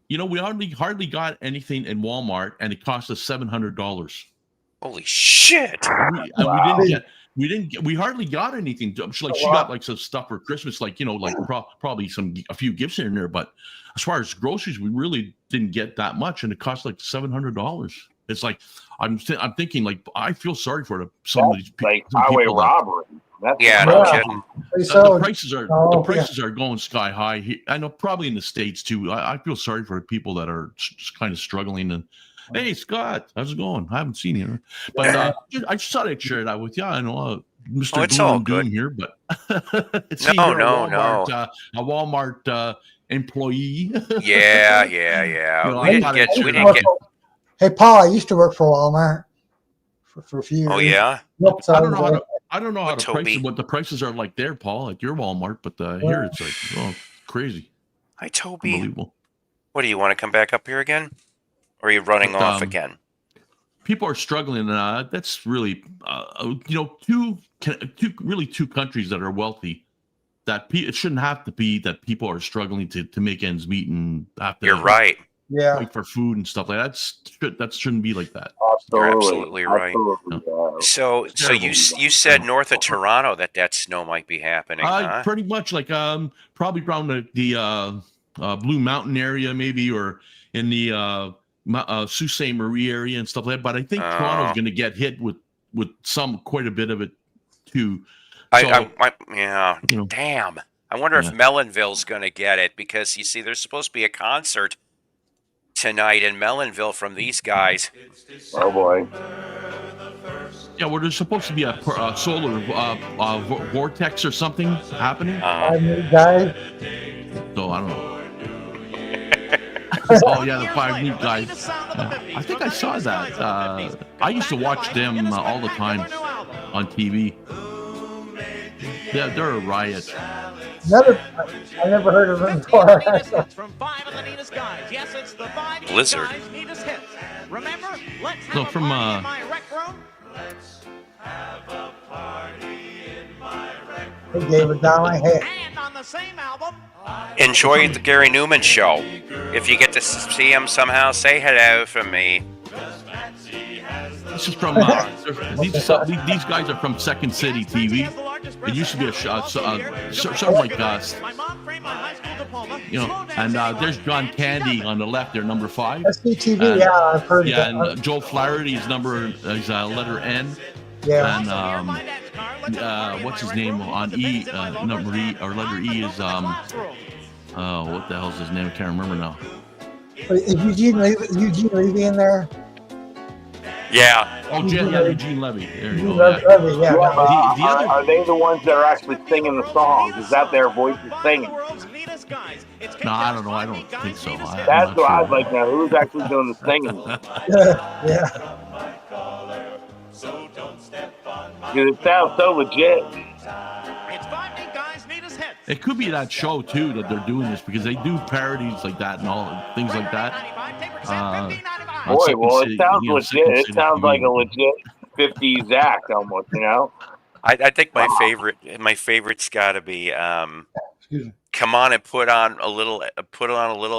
We hardly got anything in Walmart, and it cost us $700. Holy shit! We hardly got anything. She got like some stuff for Christmas, like probably a few gifts in there. But as far as groceries, we really didn't get that much, and it cost like $700. It's like I'm thinking, like, I feel sorry for some of these people. Like highway robbery. No kidding. The prices are going sky high. I know, probably in the States too. I feel sorry for people that are kind of struggling. And hey, Scott, how's it going? I haven't seen you, but I just thought I'd share that with you. I know Mr. It's all good here, but no. A Walmart employee. Yeah. We didn't get. Hey, Paul, I used to work for Walmart for a few years. Oh yeah. Yep, so I don't know how what the prices are like there, Paul, at your Walmart, but here it's like, crazy. Hi, Toby. Unbelievable. What do you want to come back up here again? Or are you running But, off again? People are struggling. That's really, two countries that are wealthy. That it shouldn't have to be that people are struggling to make ends meet and have to You're right. Yeah. wait for food and stuff like that. That shouldn't be like that. You're absolutely right. Absolutely, So terrible. you said north of Toronto that snow might be happening, huh? Pretty much like probably around the Blue Mountain area maybe, or in the Sault Ste. Marie area and stuff like that. But I think Toronto's going to get hit with quite a bit of it too. Yeah. You know. Damn. I wonder if Yeah. Melonville's going to get it, because you see, there's supposed to be a concert tonight in Melonville from these guys. Oh boy. Yeah, well, there's supposed to be a solar vortex or something happening. I mean, guys, So I don't know. Oh yeah, the 5 News guys. Yeah. I think I saw that. I used to watch them all the time on TV. Yeah, they're a riot. I never heard of them before. Blizzard. So from They gave it down my head. Enjoy the Gary Newman show. If you get to see him somehow, say hello from me. this is from these guys are from Second City TV. It used to be a sort of like and there's John Candy on the left there, number 5. SCTV, yeah, I've heard Yeah, that. and Joel Flaherty's number is letter N. Yeah. And what's his name on E? Number E or letter E is what the hell's his name? I can't remember now. Is Eugene Levy in there? Yeah. Oh, Eugene Levy. There you go. Levy, yeah. The other- Are they the ones that are actually singing the songs? Is that their voices singing? No, I don't know. I don't think so. That's what I'd like to know. Who's actually doing the singing? Yeah. Because it sounds so legit. It could be that show too that they're doing this, because they do parodies like that and all things like that. On Boy, Second well, City- it sounds you know, legit. Second It City sounds TV. like a legit 50s act almost, you know? I think my favorite's got to be Excuse me. come on and put on a little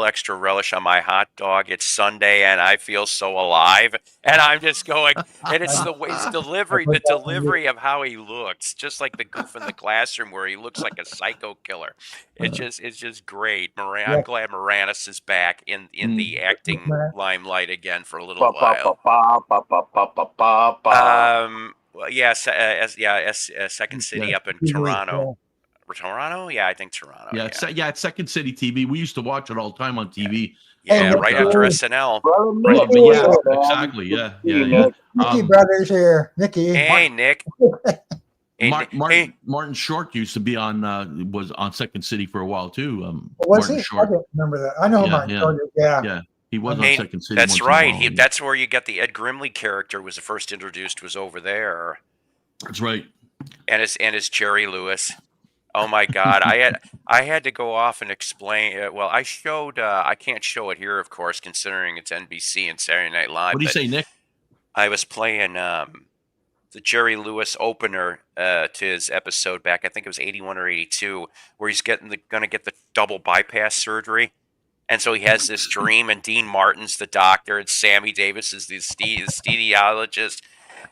extra relish on my hot dog. It's Sunday and I feel so alive. And I'm just going, and it's the delivery of how he looks, just like the goof in the classroom where he looks like a psycho killer. It's just great. I'm glad Moranis is back in the acting limelight again for a little while. Well, yes, Second City up in Toronto. Toronto? Yeah, I think Toronto. Yeah, it's Second City TV. We used to watch it all the time on TV. Yeah, Hey, right Nick, after SNL. But yeah, exactly. Yeah. Mickey Brothers here. Mickey. Hey, Nick. Hey, Martin Short used to be was on Second City for a while too. Was Martin he? Short. I don't remember that. I know Martin Short. Yeah. Yeah, he was on Hey, Second City. that's once in a right. while. That's where you got the Ed Grimley character was first introduced, was over there. That's right. And his Jerry Lewis. Oh my God! I had to go off and explain. Well, I showed. I can't show it here, of course, considering it's NBC and Saturday Night Live. What do you but say, Nick? I was playing the Jerry Lewis opener to his episode back. I think it was 81 or 82, where he's going to get the double bypass surgery. And so he has this dream, and Dean Martin's the doctor, and Sammy Davis is the anesthesiologist.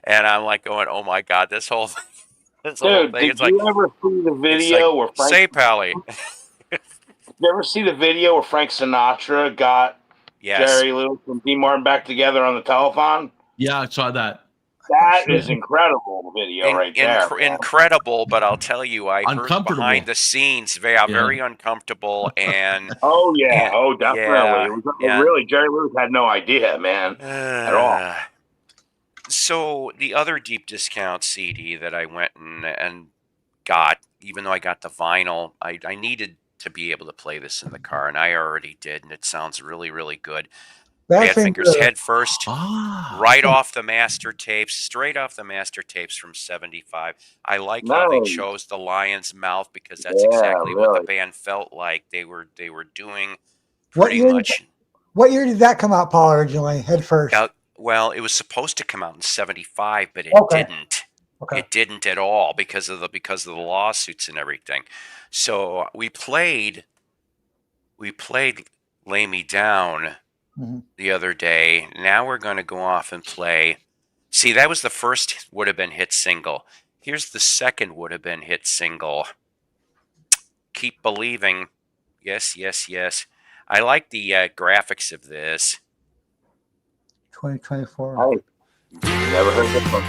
And I'm like going, oh my God, this whole thing. Dude, did you ever see the video where Frank... Say, Pally. Did you ever see the video where Frank Sinatra got Jerry Lewis and Dean Martin back together on the telephone? Yeah, I saw that. That is incredible video right there. Incredible, but I'll tell you, I heard behind the scenes, very uncomfortable. And oh, yeah. Oh, definitely. Really, Jerry Lewis had no idea, man, at all. So the other deep discount CD that I went and got, even though I got the vinyl, I needed to be able to play this in the car, and I already did, and it sounds really, really good. Badfingers Head First, right off the master tapes, straight off the master tapes from '75. I like how they chose the lion's mouth, because that's exactly what the band felt like. They were doing pretty much. What year did that come out, Paul, originally, head first? Well, it was supposed to come out in 75, but it didn't. Okay. It didn't at all because of the lawsuits and everything. So we played Lay Me Down the other day. Now we're going to go off and play. See, that was the first would have been hit single. Here's the second would have been hit single. Keep Believing. Yes, yes, yes. I like the graphics of this. 2024. I never heard this one.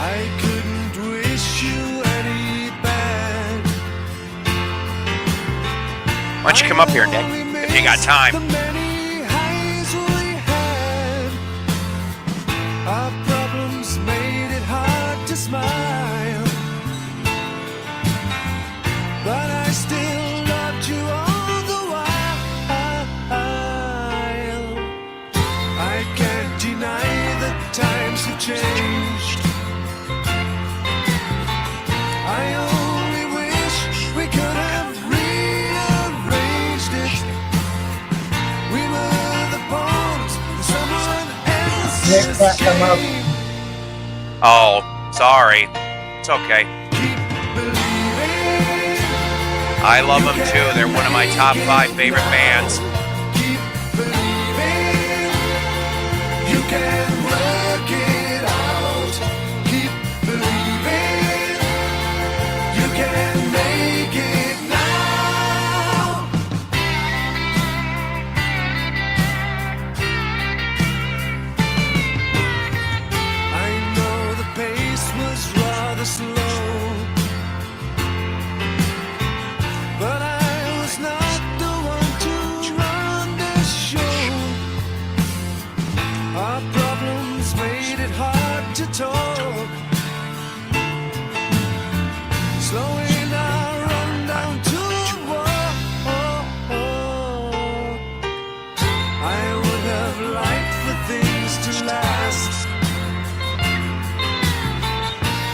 I couldn't wish you any bad. Why don't you come up here, Nick, if you got time? The many highs we had. Our problems made it hard to smile, but I still loved you all the while. I can't deny that times have changed. I only wish we could have rearranged it. We were the pawns in someone Nick, else's come up. game. Oh, sorry. It's okay. Keep believing. I love them too. They're one of my top 5 favorite bands. Keep believing. You can work it out. Keep believing. You can make it now. I know the pace was rather slow, but I was not the one to run the show. Our problems made it hard to talk, slowing our run down to a walk. I would have liked for things to last,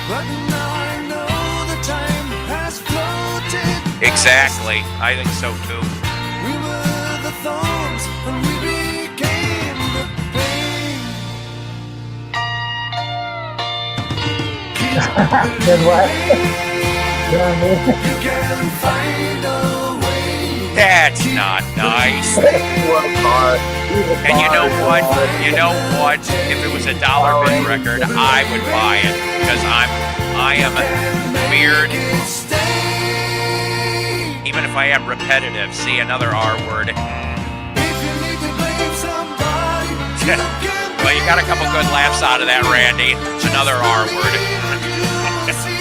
but now I know the time has floated. Exactly. I think so too. We were the thorns and we became the pain. Keep Good work. believing. You can find a way. That's not nice. Work hard. And you know what? You know what? If it was a dollar bin record, I would buy it because I am weird. Even if I am repetitive. See, another R word. If you need to blame somebody, you can Well, you got a couple good laughs out of that, Randy. It's another R word. see.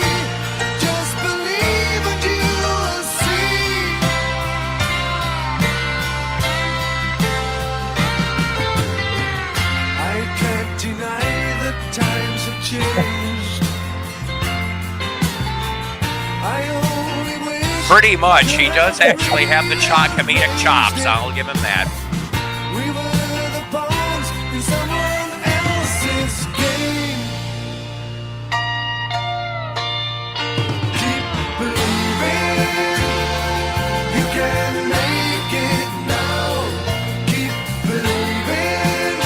Just believe and you will see. I can't deny that times have changed. I only wish Pretty much. He does actually have the comedic chops. I'll give him that. we were the pawns in someone else's game. Keep believing. You can make it now. Keep believing.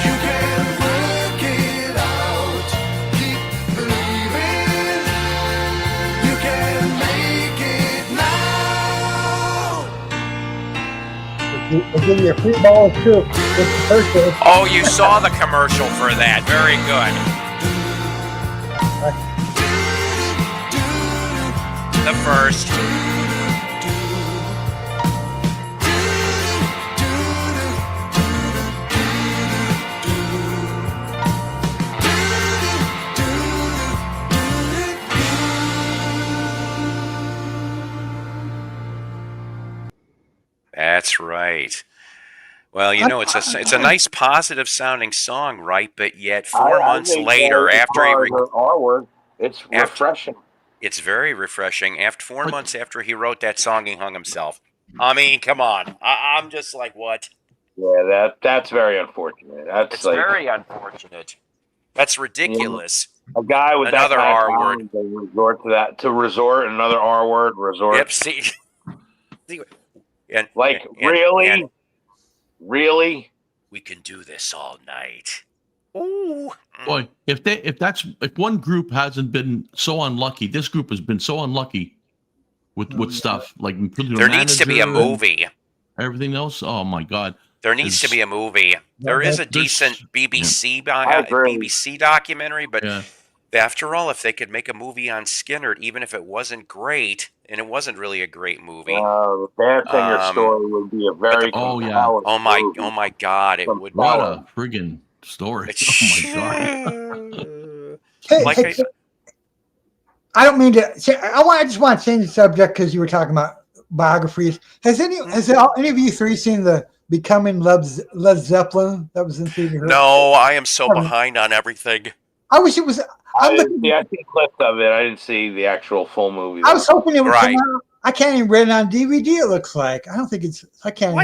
You can work it out. Keep believing. You can make it now. They give you a free ball of soup. It's the first day. Oh, you saw the commercial for that. Very good. The first. That's right. Well, you know, it's a nice positive sounding song, right? But yet 4 months later, after he R word, it's refreshing. it's very refreshing. After 4 months after he wrote that song, he hung himself. I mean, come on. I'm just like, what? Yeah, that's very unfortunate. That's It's like very unfortunate. That's ridiculous. a guy with Another that kind R of word. talent, they resort to that another R word resort. Yep. See, and Like and really, we can do this all night. Ooh. Boy, if one group hasn't been so unlucky, this group has been so unlucky with stuff like There needs to be a movie. Everything else. Oh my God. There needs to be a movie. There is a decent BBC documentary, but after all, if they could make a movie on Skinner, even if it wasn't great, and it wasn't really a great movie, the Bear Singer story would be a very compelling oh my God, it would. What a friggin' story! Oh my God. I don't mean to. I just want to change the subject because you were talking about biographies. Has any of you three seen the Becoming Led Zeppelin that was in theater? No, I am so behind on everything. I wish it was. I see clips of it. I didn't see the actual full movie. I was hoping it would come out. I can't even rent it on DVD. It looks like. I don't think it's. I can't.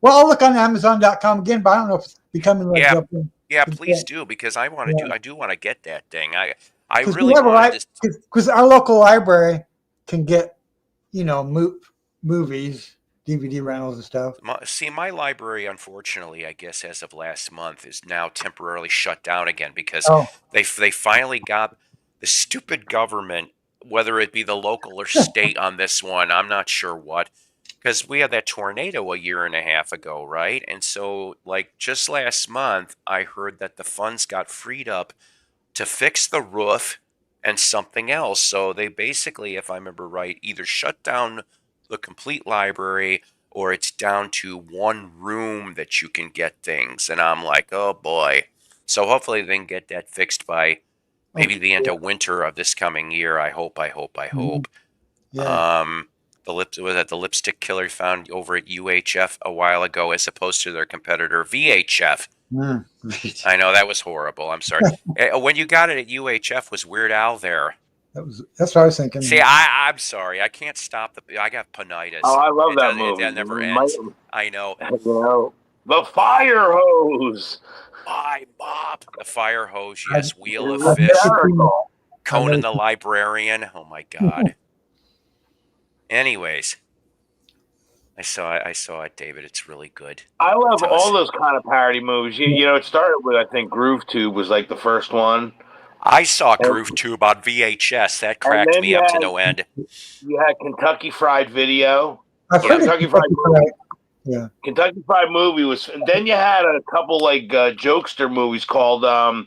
Well, I'll look on Amazon.com again, but I don't know if it's Becoming Led Zeppelin. Yeah, please do, because I want to do. I do want to get that thing. I really because our local library can get, movies, DVD rentals and stuff. My library, unfortunately, I guess as of last month, is now temporarily shut down again because they finally got the stupid government, whether it be the local or state on this one, I'm not sure what, because we had that tornado a year and a half ago, right? And so, like, just last month, I heard that the funds got freed up to fix the roof and something else. So they basically, if I remember right, either shut down the complete library or it's down to one room that you can get things. And I'm like, oh boy. So hopefully they can get that fixed by maybe the end of winter of this coming year. I hope. Yeah. The lipstick killer found over at UHF a while ago, as opposed to their competitor VHF. I know that was horrible. I'm sorry. When you got it at UHF, was Weird Al there? That's what I was thinking. See, I'm sorry. I can't stop I got penitis. Oh, I love that movie. It never ends. I know. The fire hose. My Bob. The fire hose. Yes. Wheel of Fish. Conan the Librarian. Oh my God. Anyways, I saw it, David. It's really good. I love all those kind of parody movies. It started with, I think, Groove Tube was like the first one. I saw Groove Tube on VHS. That cracked me up to no end. You had Kentucky Fried Video. Kentucky Fried Movie. Yeah. Kentucky Fried Movie was. And then you had a couple like jokester movies called If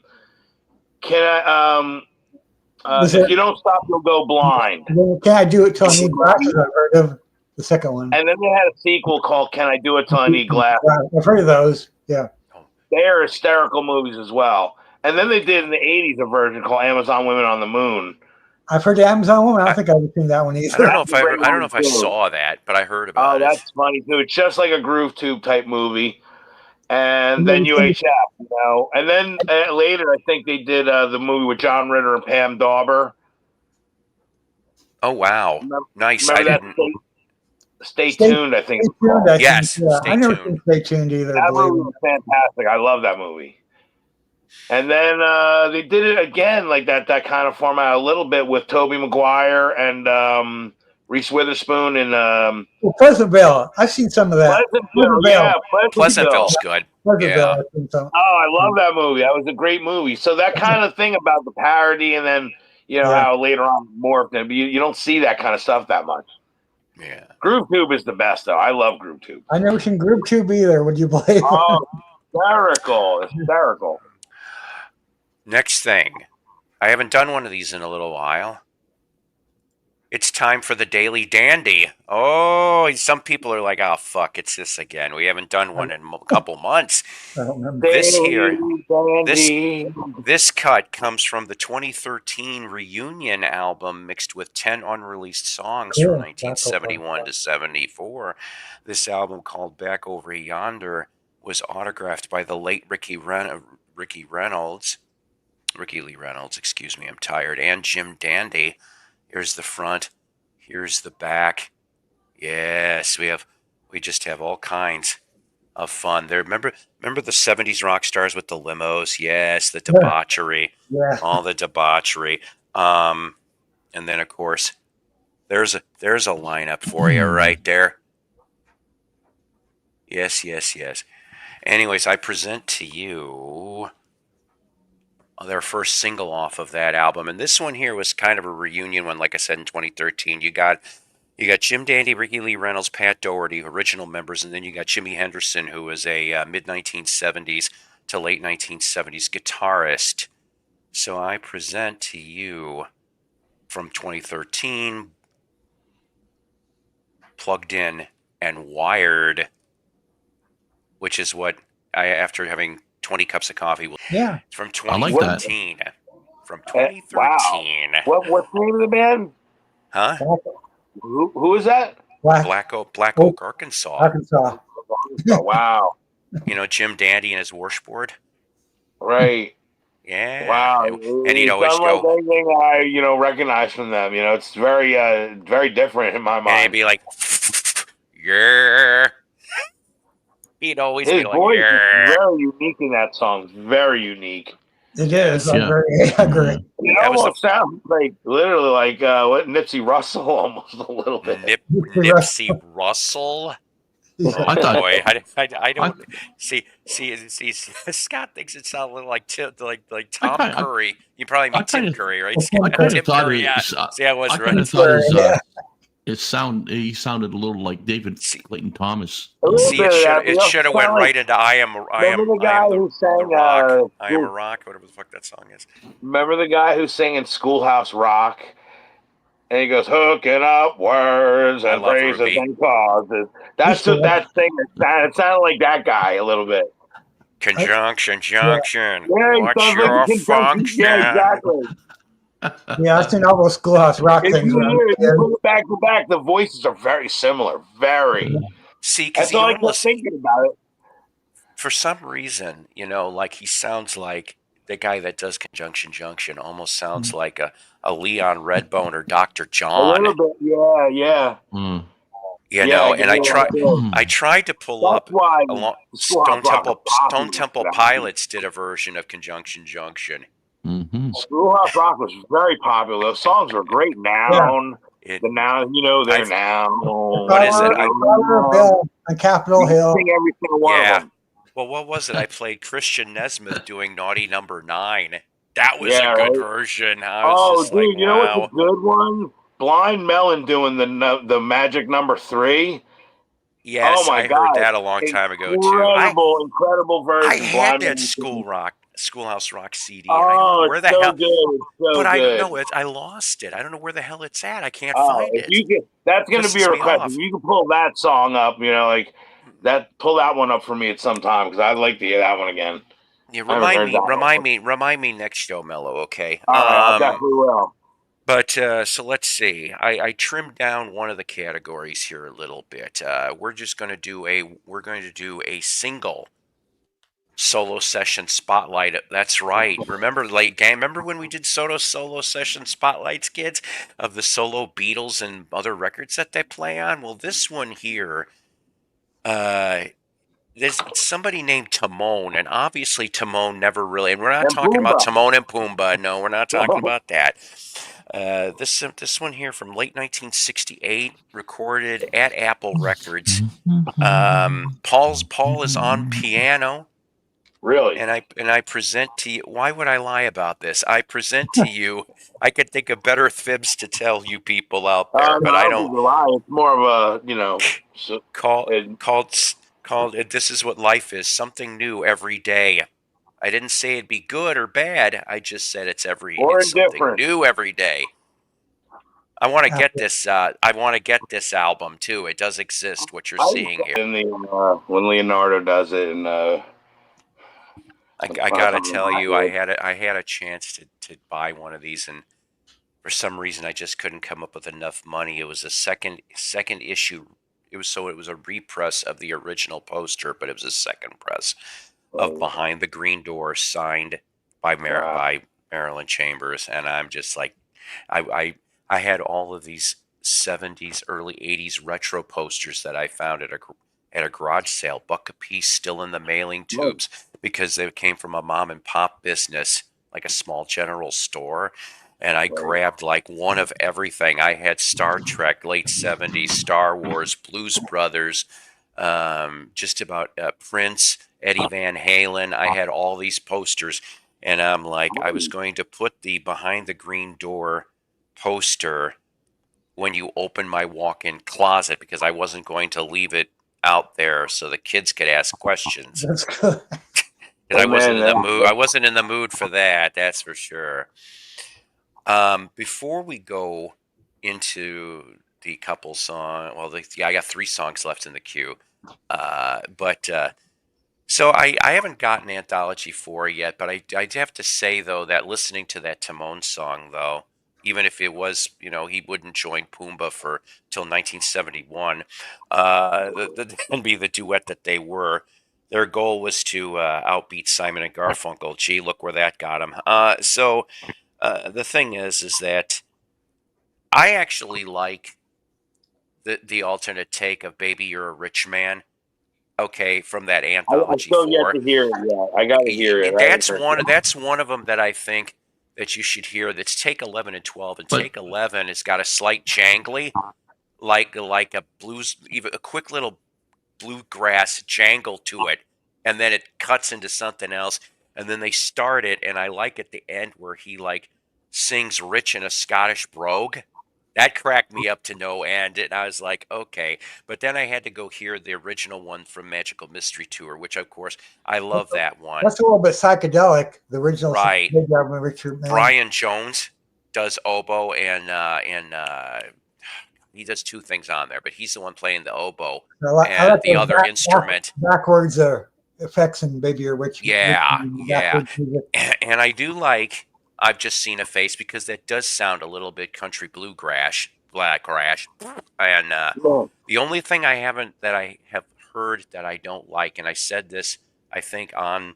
You Don't Stop, You'll Go Blind. Can I Do It Till I Need Glasses? I've heard of the second one. And then they had a sequel called Can I Do It Till I Need Glasses? I've heard of those. Yeah. They are hysterical movies as well. And then they did in the 80s a version called Amazon Women on the Moon. I've heard the Amazon Woman. I don't think I've seen that one either. I don't know if I saw that, but I heard about it. Oh, that's funny too. It's just like a Groove Tube type movie. And then UHF, And then later, I think they did the movie with John Ritter and Pam Dauber. Oh, wow. Nice. I didn't. Stay tuned, I think. Yes. Yeah, I never seen Stay Tuned either. That movie was fantastic. I love that movie. And then they did it again, like that kind of format a little bit with Tobey Maguire and Reese Witherspoon and Pleasantville. I've seen some of that. Pleasantville's good. Yeah. Oh, I love that movie. That was a great movie. So that kind of thing about the parody, and then how later on morphed it. But you don't see that kind of stuff that much. Yeah. Groove Tube is the best, though. I love Groove Tube. I never seen Groove Tube either. Would you believe? Oh, hysterical. Next thing. I haven't done one of these in a little while. It's time for the Daily Dandy. Oh, some people are like, oh, fuck, it's this again. We haven't done one in a couple months. I don't remember. This cut comes from the 2013 reunion album mixed with 10 unreleased songs from 1971 to 74. This album, called Back Over Yonder, was autographed by the late Ricky Lee Reynolds, excuse me, I'm tired, and Jim Dandy. Here's the front. Here's the back. Yes, we just have all kinds of fun. There, remember the '70s rock stars with the limos? Yes, the debauchery, Yeah. all the debauchery. Um, and then of course, there's a lineup for you right there. Yes, yes, yes. Anyways, I present to you their first single off of that album, and this one here was kind of a reunion one. Like I said, in 2013, you got Jim Dandy, Ricky Lee Reynolds, Pat Doherty, original members, and then you got Jimmy Henderson, who was a mid 1970s to late 1970s guitarist. So I present to you from 2013, Plugged In and Wired, which is what I, after having 20 cups of coffee, Yeah. from I like that. 2013. From Wow. 2013. What's the name of the band? Huh? Who is that? Black Oak, Arkansas. Arkansas. Oh, wow. You know, Jim Dandy and his washboard. Right. Yeah. Wow. And he'd always like go, anything I recognize from them. It's very very different in my and he'd mind. be like, yeah. He'd always His be like, voice yeah. is very unique in that song. Very unique. It is. I Yeah. agree. It That was almost sounds like literally like what Nipsey Russell almost a little bit. Nipsey Russell. Oh I thought- boy, I don't see. Scott thinks it sounds a little like Tom kinda- Curry. You probably mean I Tim kinda- Curry, right? I kind Tim of thought Curry, yeah. it. See, I was I right. kind of thought Yeah. he sounded a little like David Clayton Thomas. A little See, bit of that, it should have went right into I am Remember the guy who sang, the rock. I am a rock, whatever the fuck that song is. Remember the guy who sang in Schoolhouse Rock? And he goes, hooking up words I and love phrases Ruby. and causes. That's what that singer sounded. It sounded like that guy a little bit. Conjunction, junction. Yeah, he What's sounds your like a function? Yeah, exactly. Yeah, I've seen all those Schoolhouse Rock If things. you when I was hear a it, you kid. put it back to back, the voices are very similar. Very. See, because That's he all I kept almost, thinking about it. for some reason, like he sounds like the guy that does Conjunction Junction almost sounds like a Leon Redbone or Dr. A John. little bit. Yeah, yeah. Mm. You know, I and I get tried. it. Mm. I tried to pull That's up why along Schoolhouse Rock was Stone popular Temple for that. Pilots did a version of Conjunction Junction. Hmm. Schoolhouse Rock was very popular. Those songs were great. Noun. It, The noun, they're I've- noun. What is it? Flower Bill on Capitol Hill. Sing every single one Yeah. of them. well, what was it? I played Christian Nesmith doing Naughty Number 9. That was Yeah, a good right? version. I was Oh, just dude, like, you know wow. what's a good one? Blind Melon doing the Magic Number 3. Yes, Oh my I God. heard that a long time ago too. Incredible version. I had Blind that Melon. Schoolhouse Rock CD. And I don't Oh, know where it's the so hell, good. It's so but I good. don't know it. I lost it. I don't know where the hell it's at. I can't Oh, find if it. you can, that's going to be a Pisses me request. off. If you can pull that song up, pull that one up for me at some time because I'd like to hear that one again. Yeah, I haven't heard that one. remind me next show, Mello. Okay. All right, I definitely will. But so let's see. I trimmed down one of the categories here a little bit. We're going to do a single solo session spotlight. That's right. Remember remember when we did solo session spotlights, kids, of the solo Beatles and other records that they play on? Well, this one here, there's somebody named Timon, and obviously Timon never really, and we're not And talking about Pumbaa. Timon and Pumbaa. No, we're not talking about that. This one here from late 1968, recorded at Apple Records. Paul is on piano, Really? and I present to you. Why would I lie about this? I present to you. I could think of better fibs to tell you people out there, No, but I think don't. you're lying. It's more of a, Called This Is What Life Is. Something new every day. I didn't say it'd be good or bad. I just said it's Or something indifferent. new every day. I want to get this. I want to get this album too. It does exist. What you're seeing here. in the when Leonardo does it, and I gotta tell you, I had a chance to buy one of these, and for some reason I just couldn't come up with enough money. It was a second issue. It was a repress of the original poster, but it was a second press of Behind the Green Door, signed by Marilyn Chambers, and I'm just like, I had all of these 70s, early 80s retro posters that I found at a garage sale, buck a piece, still in the mailing tubes, because they came from a mom and pop business, like a small general store. And I grabbed like one of everything. I had Star Trek, late 70s, Star Wars, Blues Brothers, just about Prince, Eddie Van Halen. I had all these posters. And I'm like, I was going to put the Behind the Green Door poster when you open my walk-in closet, because I wasn't going to leave it out there so the kids could ask questions. That's good. Because I wasn't in the man, mood. I wasn't in the mood for that. That's for sure. Before we go into the couple song, well, I got 3 songs left in the queue. So I haven't gotten Anthology 4 yet, but I have to say, though, that listening to that Timon song, though, even if it was, he wouldn't join Pumbaa till 1971, and be the duet that they were. Their goal was to outbeat Simon and Garfunkel. Gee, look where that got them. So the thing is that I actually like the alternate take of "Baby, You're a Rich Man." Okay, from that I Anthology still 4. yet to hear it. Yeah, I got to hear it. That's one of them that I think that you should hear. That's take 11 and 12, and But- take 11 has got a slight jangly, like a blues, even a quick little bluegrass jangle to it, and then it cuts into something else, and then they start it, and I like at the end where he like sings "Rich" in a Scottish brogue. That cracked me up to no end, and I was like, okay. But then I had to go hear the original one from Magical Mystery Tour, which, of course, I love that one. That's a little bit psychedelic. The original, Right. Big Government Richard Mann. Brian Jones does oboe, and he does 2 things on there, but he's the one playing the oboe I like and the those other instrument. backwards effects in Baby You're a Rich. Yeah, Rich- yeah. backwards music. And I do like I've Just Seen a Face, because that does sound a little bit country bluegrass, and the only thing I have heard that I don't like, and I said this, I think I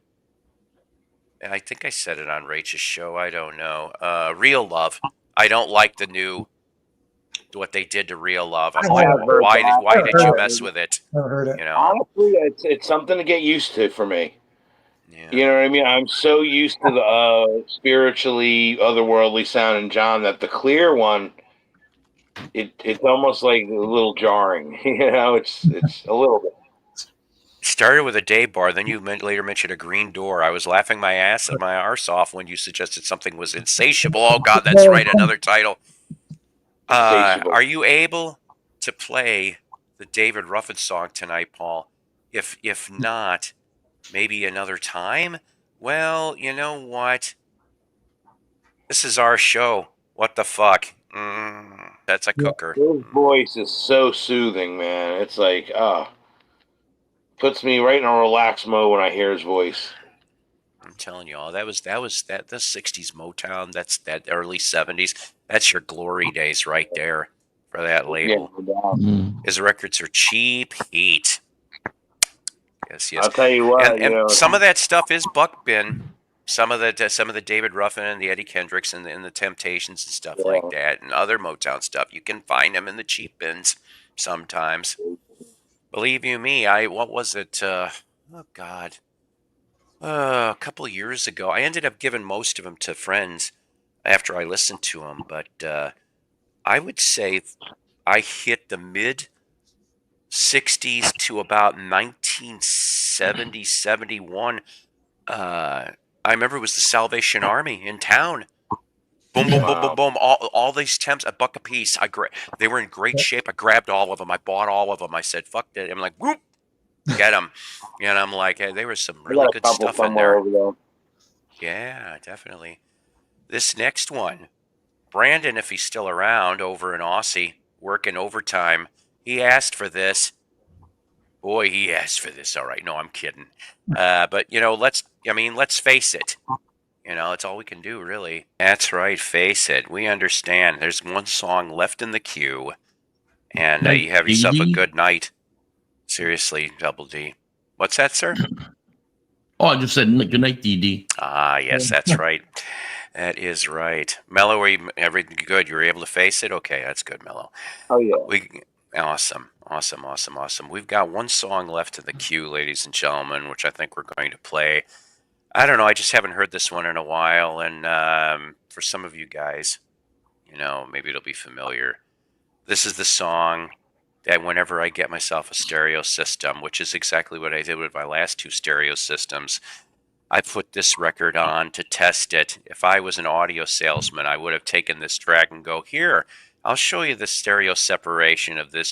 said it on Rachel's show. I don't know. Real Love. I don't like what they did to Real Love. I'm I like, have heard why that. did you heard mess with it? Never heard it. Honestly, it's something to get used to for me. Yeah. You know what I mean? I'm so used to the spiritually otherworldly sounding John that the clear one, it's almost like a little jarring. It's a little bit. Started with a day bar, then you later mentioned a green door. I was laughing my arse off when you suggested something was insatiable. Oh God, that's right, another title. Insatiable. Are you able to play the David Ruffin song tonight, Paul? If not, maybe another time? Well, you know what? This is our show. What the fuck? That's a cooker. His voice is so soothing, man. It's like, puts me right in a relaxed mode when I hear his voice. I'm telling you all, that was the 60s Motown. That's that early 70s. That's your glory days right there for that Yeah, label. no doubt. Mm. His records are cheap heat. Yes. I'll tell you what. And some of that stuff is Buck Bin. Some of the David Ruffin and the Eddie Kendricks and the Temptations and stuff like that, and other Motown stuff. You can find them in the cheap bins sometimes. Believe you me, what was it? Oh God, a couple of years ago, I ended up giving most of them to friends after I listened to them. But I would say I hit the mid 60s to about 1970, 71. I remember it was the Salvation Army in town. Boom, boom, boom, boom, boom. All these temps, a buck a piece. They were in great shape. I grabbed all of them. I bought all of them. I said, fuck that. I'm like, whoop, get them. And I'm like, hey, there was some really good stuff in there. Over there. Yeah, definitely. This next one, Brandon, if he's still around over in Aussie, working overtime, he asked for this. Boy, he asked for this. All right. No, I'm kidding. But, let's face it. It's all we can do, really. That's right. Face it. We understand. There's one song left in the queue. And you have yourself a good night. Seriously, Double D. What's that, sir? Oh, I just said good night, DD. Ah, yes, that's right. That is right. Mello, everything good? You were able to face it? Okay, that's good, Mello. Oh yeah. Awesome. Awesome, awesome, awesome. We've got one song left in the queue, ladies and gentlemen, which I think we're going to play. I don't know. I just haven't heard this one in a while, and for some of you guys, maybe it'll be familiar. This is the song that whenever I get myself a stereo system, which is exactly what I did with my last 2 stereo systems, I put this record on to test it. If I was an audio salesman, I would have taken this track and go, here, I'll show you the stereo separation of this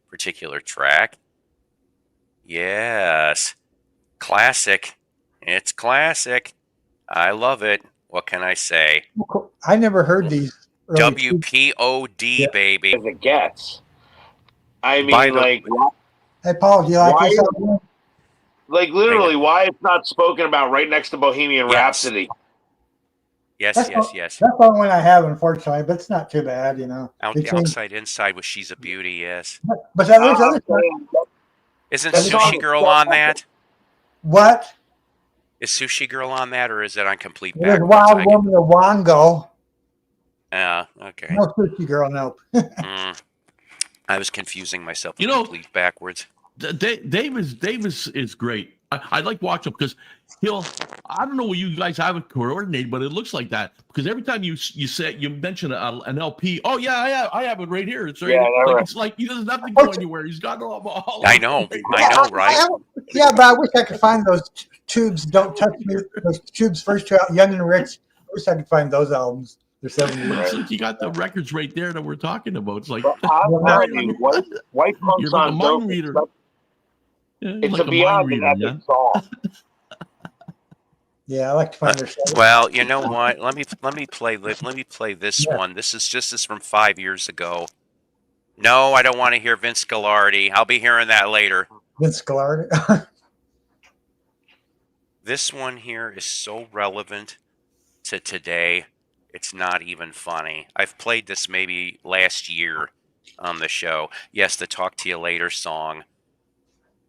particular track. Yes, classic. It's classic. I love it. What can I say? I never heard these. early WPOD, Yeah. baby. As it gets. I By mean, the- like, Hey, Paul, do you like Why- this album? literally, why it's not spoken about right next to Bohemian Yes. Rhapsody? Yes, That's yes, not- yes. That's the only one I have, unfortunately, but it's not too bad, you know. Between- Outside, inside with She's a Beauty, yes. But there's I'm other stuff. saying, Isn't That's Sushi all- Girl on that? What? Is Sushi Girl on that, or is it on Complete There's Backwards? Wild Woman of Wango. Okay. No Sushi Girl, no. I was confusing myself with You know- Complete Backwards. Davis is great. I like watching him because I don't know what you guys have it coordinated, but it looks like that because every time you mention an LP, oh yeah, I have it right here. It's right. Yeah, like, right. it's like he doesn't have to go anywhere. He's got it all. I know, right? Yeah, but I wish I could find those tubes. Don't touch me. Those tubes first two out, Young and Rich. I wish I could find those albums. They're 70 It's years. like you got the records right there that we're talking about. It's like But I'm telling you, White Punks you're like a on mind Dope. reader. Yeah, It's like a beyond mind an reader, epic song. Yeah, I like to find their stuff. Well, you know what? Let me play this Yeah. one. This is from 5 years ago. No, I don't want to hear Vince Gilardi. I'll be hearing that later. Vince Gilardi. This one here is so relevant to today. It's not even funny. I've played this maybe last year on the show. Yes, the Talk to You Later song.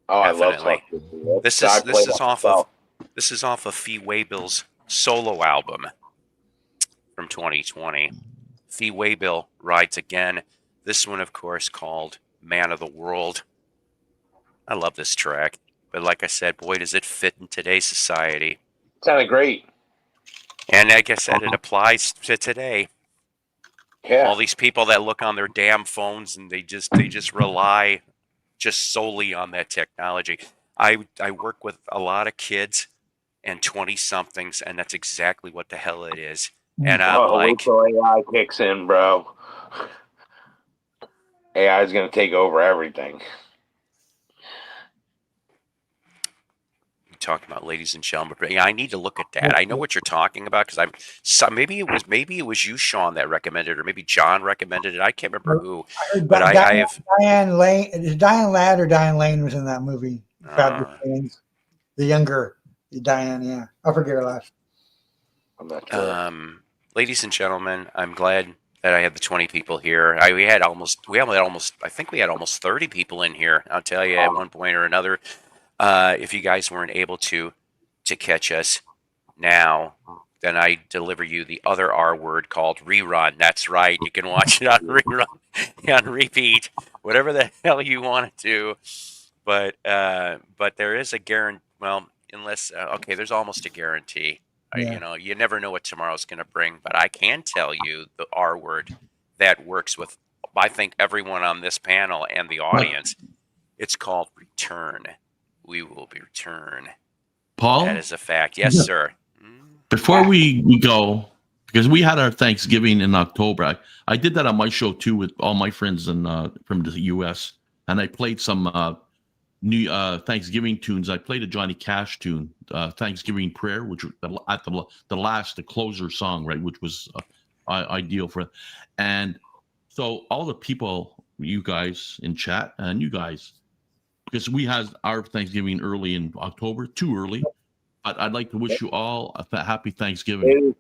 Oh, I love Definitely. Talk. This I is play that off myself. of Fee Waybill's solo album from 2020. Fee Waybill rides again. This one, of course, called "Man of the World." I love this track, but like I said, boy, does it fit in today's society. Sounded great. And like I said, it applies to today. Yeah. All these people that look on their damn phones and they just rely just solely on that technology. I work with a lot of kids and 20-somethings, and that's exactly what the hell it is. And I'm Oh, wait like, till AI kicks in, bro. AI is going to take over everything. talking about, ladies and gentlemen. But yeah, I need to look at that. I know what you're talking about because maybe it was you, Sean, that recommended, or maybe John recommended it. I can't remember who. But I have Diane Lane. Is Diane Ladd or Diane Lane was in that movie? Fabulous Things. The younger Diane. Yeah, I forget her last. I'm not sure. Ladies and gentlemen, I'm glad that I had the 20 people here. I think we had almost 30 people in here. I'll tell you at one point or another. If you guys weren't able to catch us now, then I deliver you the other R word called rerun. That's right. You can watch it on rerun, on repeat, whatever the hell you want to do. But there is a guarantee. Well, unless there's almost a guarantee. Yeah. You never know what tomorrow's going to bring. But I can tell you the R word that works with, I think, everyone on this panel and the audience. It's called return. We will be return. Paul? That is a fact. Yes, sir. Before we go, because we had our Thanksgiving in October, I did that on my show too with all my friends from the U.S. and I played some new Thanksgiving tunes. I played a Johnny Cash tune, Thanksgiving Prayer, which was at the closer song, right, which was ideal for. And so all the people, you guys in chat and you guys, because we had our Thanksgiving early in October, too early. I'd like to wish you all a happy Thanksgiving. It is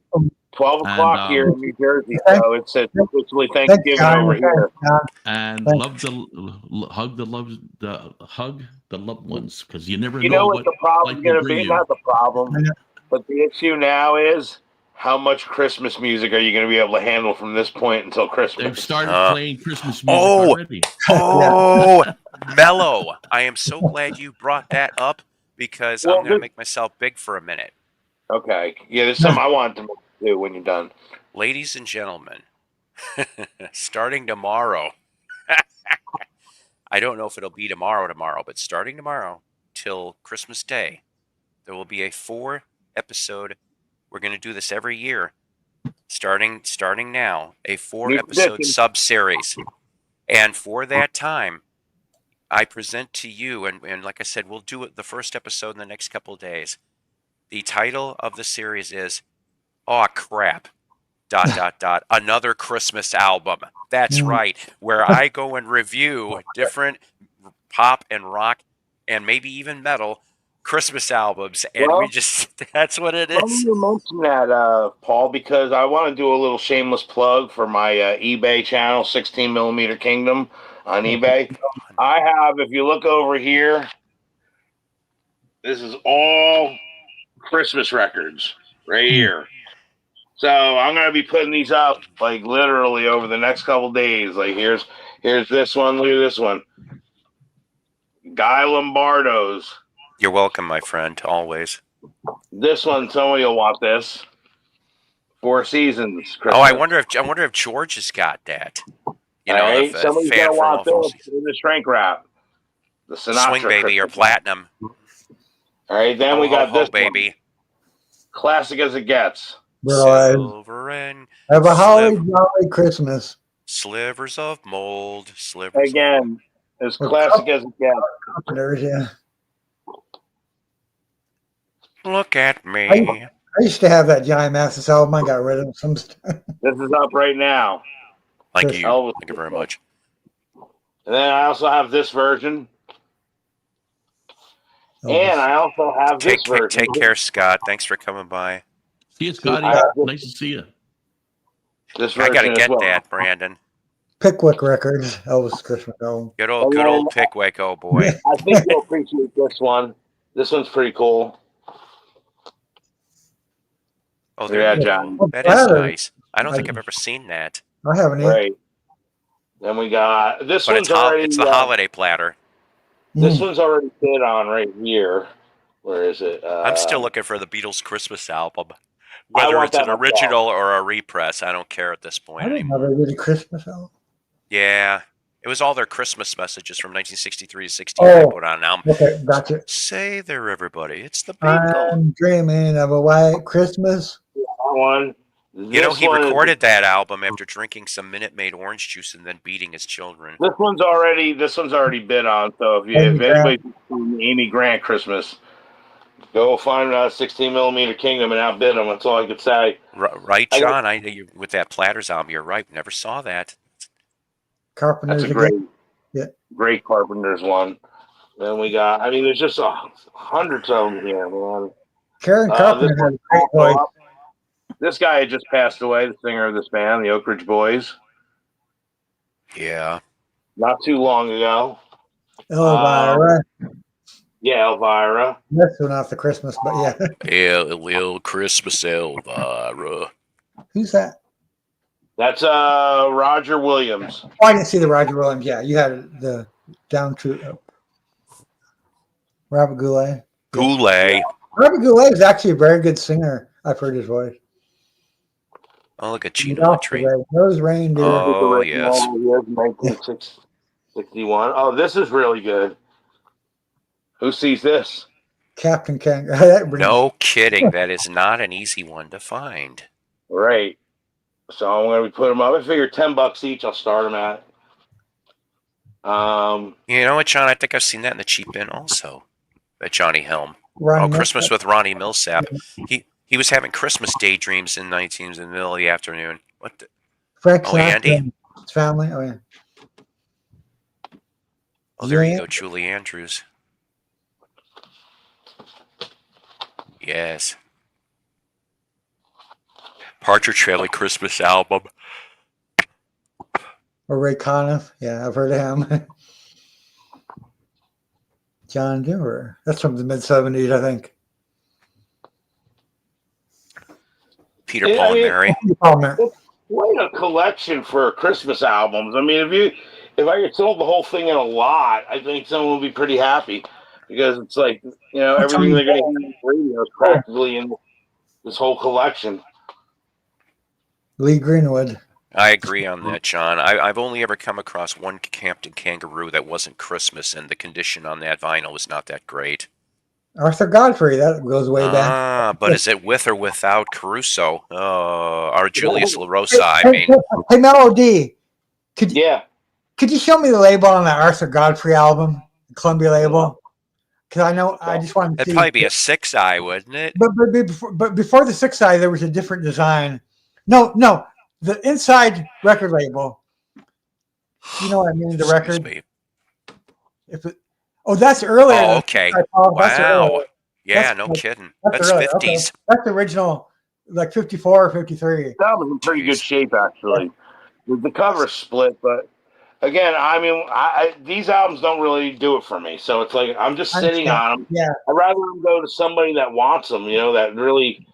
12 o'clock And, here in New Jersey, so it's officially Thanksgiving over here. And hug the loved ones, because you never You know know what the problem's life going will to bring be? you. Not the problem, but the issue now is how much Christmas music are you going to be able to handle from this point until They've Christmas? started Uh, playing Christmas music oh, already. oh, Mellow. I am so glad you brought that up because I'm Well, going to this, make myself big for a minute. okay. Yeah, there's something I want to do when you're done. Ladies and gentlemen, starting tomorrow, I don't know if it'll be tomorrow, but starting tomorrow till Christmas Day, there will be a 4-episode. We're going to do this every year, starting now, a 4-episode sub-series. And for that time, I present to you, and like I said, we'll do it the first episode in the next couple of days. The title of the series is, "Oh crap, ... another Christmas album." That's right, where I go and review different pop and rock and maybe even metal Christmas albums, and Well, we just that's what it Funny is. you mention that, Paul, because I want to do a little shameless plug for my eBay channel, 16 Millimeter Kingdom on eBay. I have, if you look over here, this is all Christmas records right here. So I'm going to be putting these up like literally over the next couple days. Like here's this one. Look at this one. Guy Lombardo's. You're welcome, my friend, always. This one, somebody will want this. Four Seasons. Christmas. Oh, I wonder if George has got that. You know, right? the Somebody's fan gonna from want all Four this Seasons. in the shrink wrap. The Sinatra Swing Baby or Christmas. Platinum. All right, then Ho, we got ho, ho, this baby. one. Classic as it gets. Silver and Have a holly jolly Christmas. slivers of mold. Slivers Again, as Well, classic as it gets. Carpenters, yeah. of, look at me. I used to have that Johnny Mathis album. I got rid of some. This is up right now. Thank Chris you. Elvis. Thank you very much. And then I also have this version. And I also have this version. Take care, Scott. Thanks for coming by. See you, Scotty. Nice to see you. This I version gotta as get well. that, Brandon. Pickwick Records, Elvis Christmas album. Good old Pickwick, oh boy. I think you'll appreciate this one. This one's pretty cool. Oh, Yeah, there. John. That is nice. I don't think I've ever seen that. I haven't either. Right. Then we got this But one's already. it's the holiday platter. This one's already bid on right here. Where is it? I'm still looking for the Beatles Christmas album. I Whether want it's an that myself. original or a repress, I don't care at this point I didn't anymore. know they did a Christmas album. Yeah. It was all their Christmas messages from 1963 to 68 they put on an album. Okay, gotcha. Say there, everybody. It's the Beatles. I'm dreaming of a white Christmas. That one. You know, This he one is- recorded that album after drinking some Minute Maid orange juice and then beating his children. This one's already bid on. So if anybody's seen Amy Grant Christmas, go find 16 Millimeter Kingdom and outbid them. That's all I could say. Right, John? With that Platters album, you're right. Never saw that. Carpenters. That's a great, Yeah. great Carpenters one. Then we got. I mean, there's just hundreds of them here, man. Karen Carpenter this had a great voice. This guy had just passed away, the singer of this band, the Oak Ridge Boys, Yeah. not too long ago. Elvira. Yeah, Elvira. That's one off the Christmas, but yeah. Lil Christmas Elvira. Who's that? That's Roger Williams. Oh, I didn't see the Roger Williams. Yeah, you had the down to Robert Goulet. Goulet. Robert Goulet is actually a very good singer. I've heard his voice. Oh, look at Gene Autry. Those reindeer. Oh, yes. 1961. Oh, this is really good. Who sees this? Captain Kangaroo. No kidding. That is not an easy one to find. Right. So I'm going to put them up. I figure $10 each. I'll start them at. You know what, John? I think I've seen that in the cheap bin also. At Johnny Helm. Ronnie Christmas Millsap. with Ronnie Millsap. He was having Christmas daydreams in the middle of the afternoon. What the? Frank Oh, Sinatra Andy? and his family. Oh, yeah. Oh, there you Yeah. go, Julie Andrews. Yes. Partridge Family Christmas album. Or Ray Conniff. Yeah, I've heard of him. John Denver. That's from the mid 70s, I think. Peter, I Paul, and mean, Mary. Oh, man. it's quite a collection for Christmas albums. I mean, if I could sell the whole thing in a lot, I think someone would be pretty happy because it's like That's everything on they're going to hear on the radio is oh, practically in this whole collection. Lee Greenwood. I agree on that, John. I've only ever come across one Hampton Kangaroo that wasn't Christmas, and the condition on that vinyl was not that great. Arthur Godfrey. That goes way back. But is it with or without Caruso? Or Julius Hey, LaRosa, I hey, mean. hey, Melody, could Yeah. you show me the label on that Arthur Godfrey album, the Columbia label? Because I just wanted to It'd see. probably be a 6-eye, wouldn't it? But before the 6-eye, there was a different design. No, the inside record label. You know what I mean? The Excuse record. me. That's earlier. Oh, than okay. 6-eye, Paul. That's Wow. earlier. Yeah, That's no like- kidding. That's That's earlier. 50s. Okay. That's the original, like 54 or 53. That was in pretty good Jeez. shape, actually. The cover's split, but again, I mean, these albums don't really do it for me. So it's like I'm just I sitting understand. on them. Yeah. I'd rather them go to somebody that wants them, that really.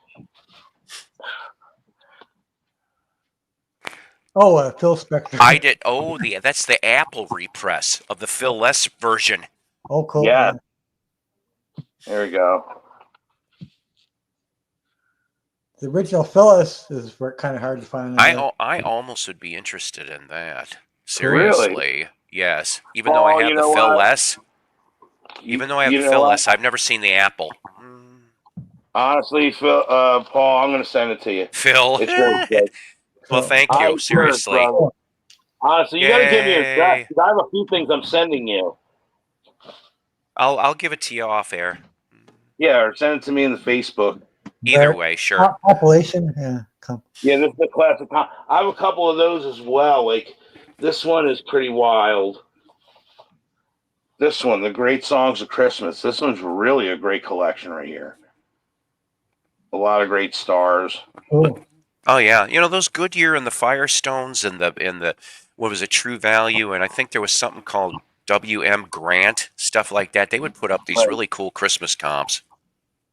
Oh, Phil Spector. I did. Oh, that's the Apple repress of the Phil Les version. Oh, cool. Yeah. There we go. The original Phyllis is kind of hard to find. I almost would be interested in that. Seriously, yes. Even though Oh, I have you the know Phil what? Les, even though I have You the know Phil what? Les, I've never seen the Apple. Honestly, Phil, Paul, I'm going to send it to you. Phil. It's really good. Well, thank I'm you. serious, Seriously. brother. Honestly, you got to give me your address Yay. 'cause I have a few things I'm sending you. I'll give it to you off air. Yeah, or send it to me in the Facebook. Either way, sure. Compilation. Yeah. Yeah, this is the classic. I have a couple of those as well. Like this one is pretty wild. This one, the great songs of Christmas. This one's really a great collection right here. A lot of great stars. Cool. Oh yeah, those Goodyear and the Firestones and the what was it, True Value, and I think there was something called WM Grant, stuff like that. They would put up these Right. really cool Christmas comps.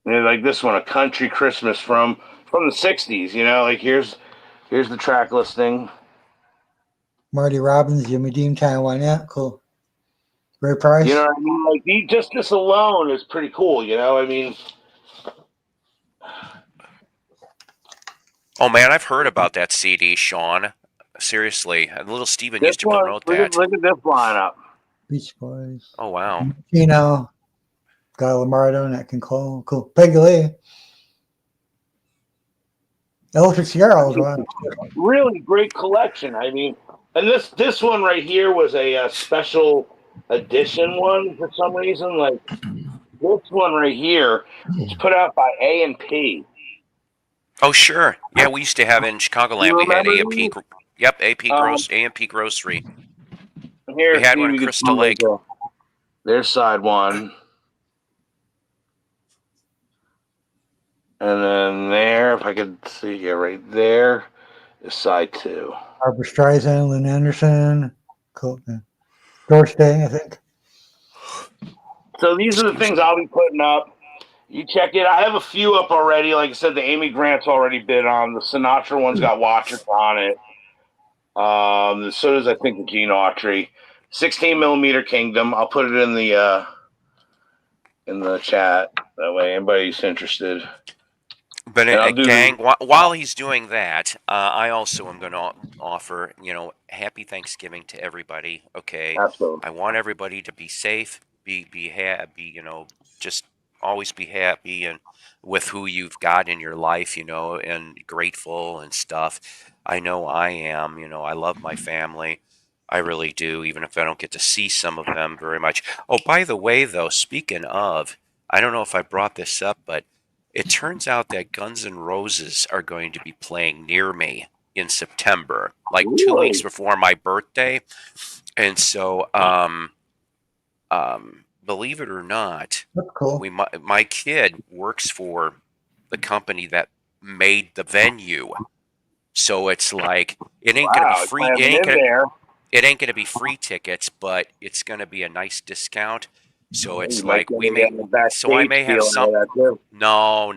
Yeah, like this one, a country Christmas from the '60s. Like here's the track listing. Marty Robbins, Jimmy Dean, Taiwan. Yeah, cool. Ray Price. You know what I mean? Like just this alone is pretty cool. I mean, Oh man, I've heard about that CD, Sean. Seriously, little Steven this used to one. promote Look that. at this lineup. Beach Boys. Oh wow. Guy Lamardo, Nat King Cole. Cool. Peggy Lee. Ella Fitzgerald. Wow. Really great collection. I mean, and this one right here was a special edition one for some reason. Like this one right here is put out by A&P. Oh sure. Yeah, we used to have in Chicagoland. We had remember A&P. these? Yep, A&P Grocery. Here, We had see one if in we can Crystal find Lake. There's side one. And then there, if I could see, yeah, right there is side two. Barbara Streisand, Lynn Anderson. Cool. Yeah. Doris Day, I think. So these are the things I'll be putting up. You check it. I have a few up already. Like I said, the Amy Grant's already been on. The Sinatra one's got Watchers on it. So does I think the Gene Autry. 16 millimeter Kingdom. I'll put it in the chat. That way, anybody's interested. But And I'll do- gang, while he's doing that, I also am going to offer, happy Thanksgiving to everybody. Okay, Absolutely. I want everybody to be safe, be happy, just always be happy and with who you've got in your life, and grateful and stuff. I know I am. I love my family. I really do, even if I don't get to see some of them very much. Oh, by the way, though, speaking of, I don't know if I brought this up, but it turns out that Guns N' Roses are going to be playing near me in September, like 2 Really? weeks before my birthday. And so, believe it or not, That's cool. my kid works for the company that made the venue. So it's like it ain't gonna Wow, be free. slamming in there. It ain't gonna be free tickets, but it's gonna be a nice discount. So it's You might like get we it may, in the backstage so I may have feeling some. of that too. No.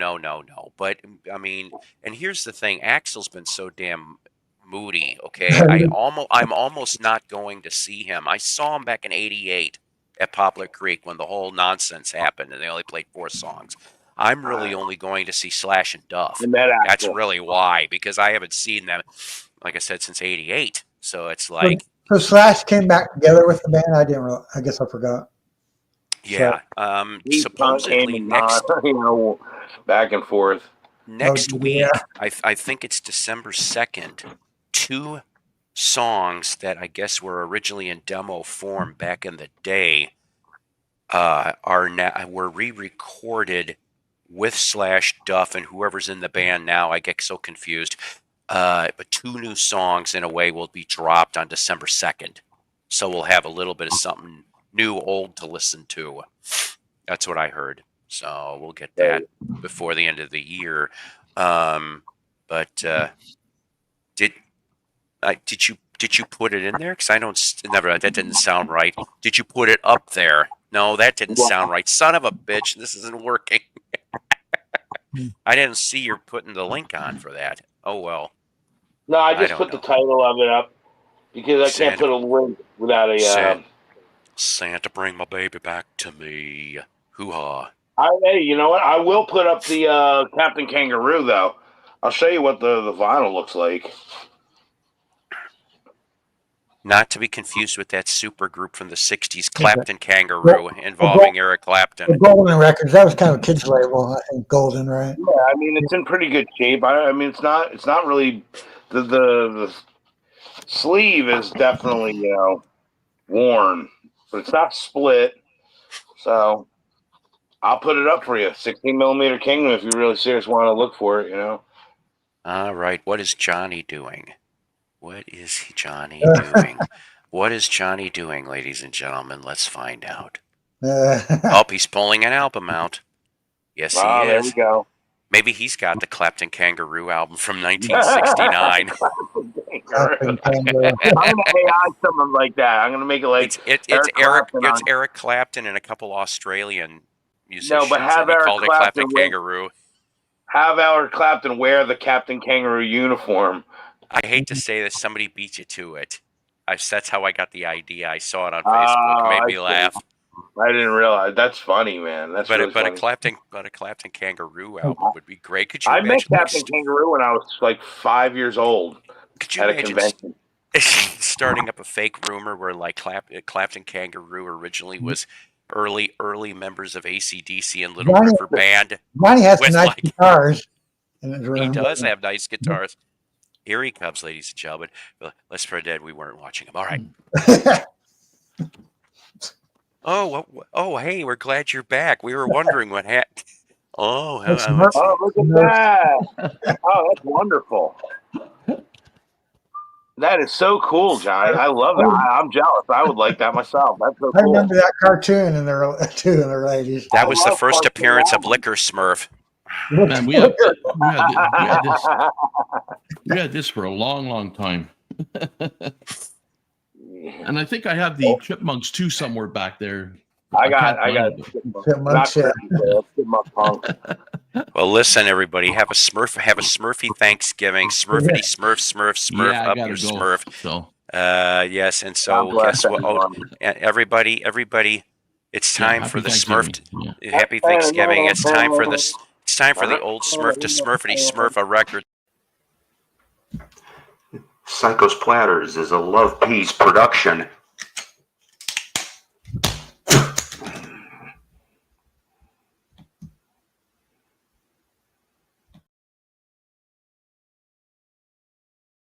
But I mean, and here's the thing: Axel's been so damn moody. Okay, I'm almost not going to see him. I saw him back in '88 at Poplar Creek when the whole nonsense happened, and they only played 4 songs. I'm really only going to see Slash and Duff. I met That's Axl. really why, because I haven't seen them, like I said, since '88. So it's like, So Slash came back together with the band. I didn't. I guess I forgot. yeah. He came Supposedly and gone, back and forth. next Oh, week, yeah. I think it's December 2nd, 2 songs that I guess were originally in demo form back in the day are now were re-recorded with Slash, Duff, and whoever's in the band now. I get so confused. But 2 new songs in a way will be dropped on December 2nd. So we'll have a little bit of something new, old to listen to. That's what I heard. So we'll get that before the end of the year. But did you put it in there? Because I don't never. That didn't sound right. Did you put it up there? No, that didn't sound right. Son of a bitch! This isn't working. I didn't see you putting the link on for that. Oh well. No, I just don't put the know. title of it up because I can't put a link without a. Santa, bring my baby back to me. Hoo-ha. Hey, you know what? I will put up the Captain Kangaroo though. I'll show you what the vinyl looks like. Not to be confused with that super group from the 60s, Clapton Kangaroo, involving Eric Clapton. The Golden Records. That was kind of a kids label, I think. Golden, right? Yeah, I mean it's in pretty good shape. I mean it's not really the sleeve is definitely worn, but it's not split. So I'll put it up for you. 16mm Kingdom if you really serious want to look for it. All right, what is Johnny doing? What is Johnny doing? What is Johnny doing, ladies and gentlemen? Let's find out. Oh, he's pulling an album out. Yes, he is. There we go. Maybe he's got the Clapton Kangaroo album from 1969. I'm gonna AI something like that. I'm gonna make it like it's Eric Clapton and a couple Australian musicians. No, but have and he Eric called Clapton it Clapton Kangaroo. Have Eric Clapton wear the Captain Kangaroo uniform. I hate to say this, somebody beat you to it. That's how I got the idea. I saw it on Facebook. It made me laugh. I didn't realize. That's funny, man. That's really funny. a Clapton Kangaroo album would be great. Could you I imagine? met Captain Kangaroo when I was like 5 years old. Could you imagine starting up a fake rumor where like Clapton Kangaroo originally was early members of AC/DC and Little River Band? Johnny has some nice guitars in his room. He does have nice guitars. Here he comes, ladies and gentlemen. Let's pretend we weren't watching him. All right. Oh, hey, we're glad you're back. We were wondering what happened. Oh, look at that. Oh, that's wonderful. That is so cool, Johnny. I love that. I'm jealous. I would like that myself. That's so cool. I remember that cartoon in the 80s. That was the first appearance of Liquor Smurf. Man, we had this for a long time. And I think I have the Chipmunks too somewhere back there. I got Chipmunks. Chipmunk Punk. Well, listen, everybody, have a Smurfy Thanksgiving. Smurfity Smurf Yeah, up your go, Smurf. So. Yes, and so guess what? Oh, everybody, it's time for the Smurf. Happy Thanksgiving! It's time for this. It's time for the old Smurf to Smurfity Smurf a record. Psycho's Platters is a Love Peace production.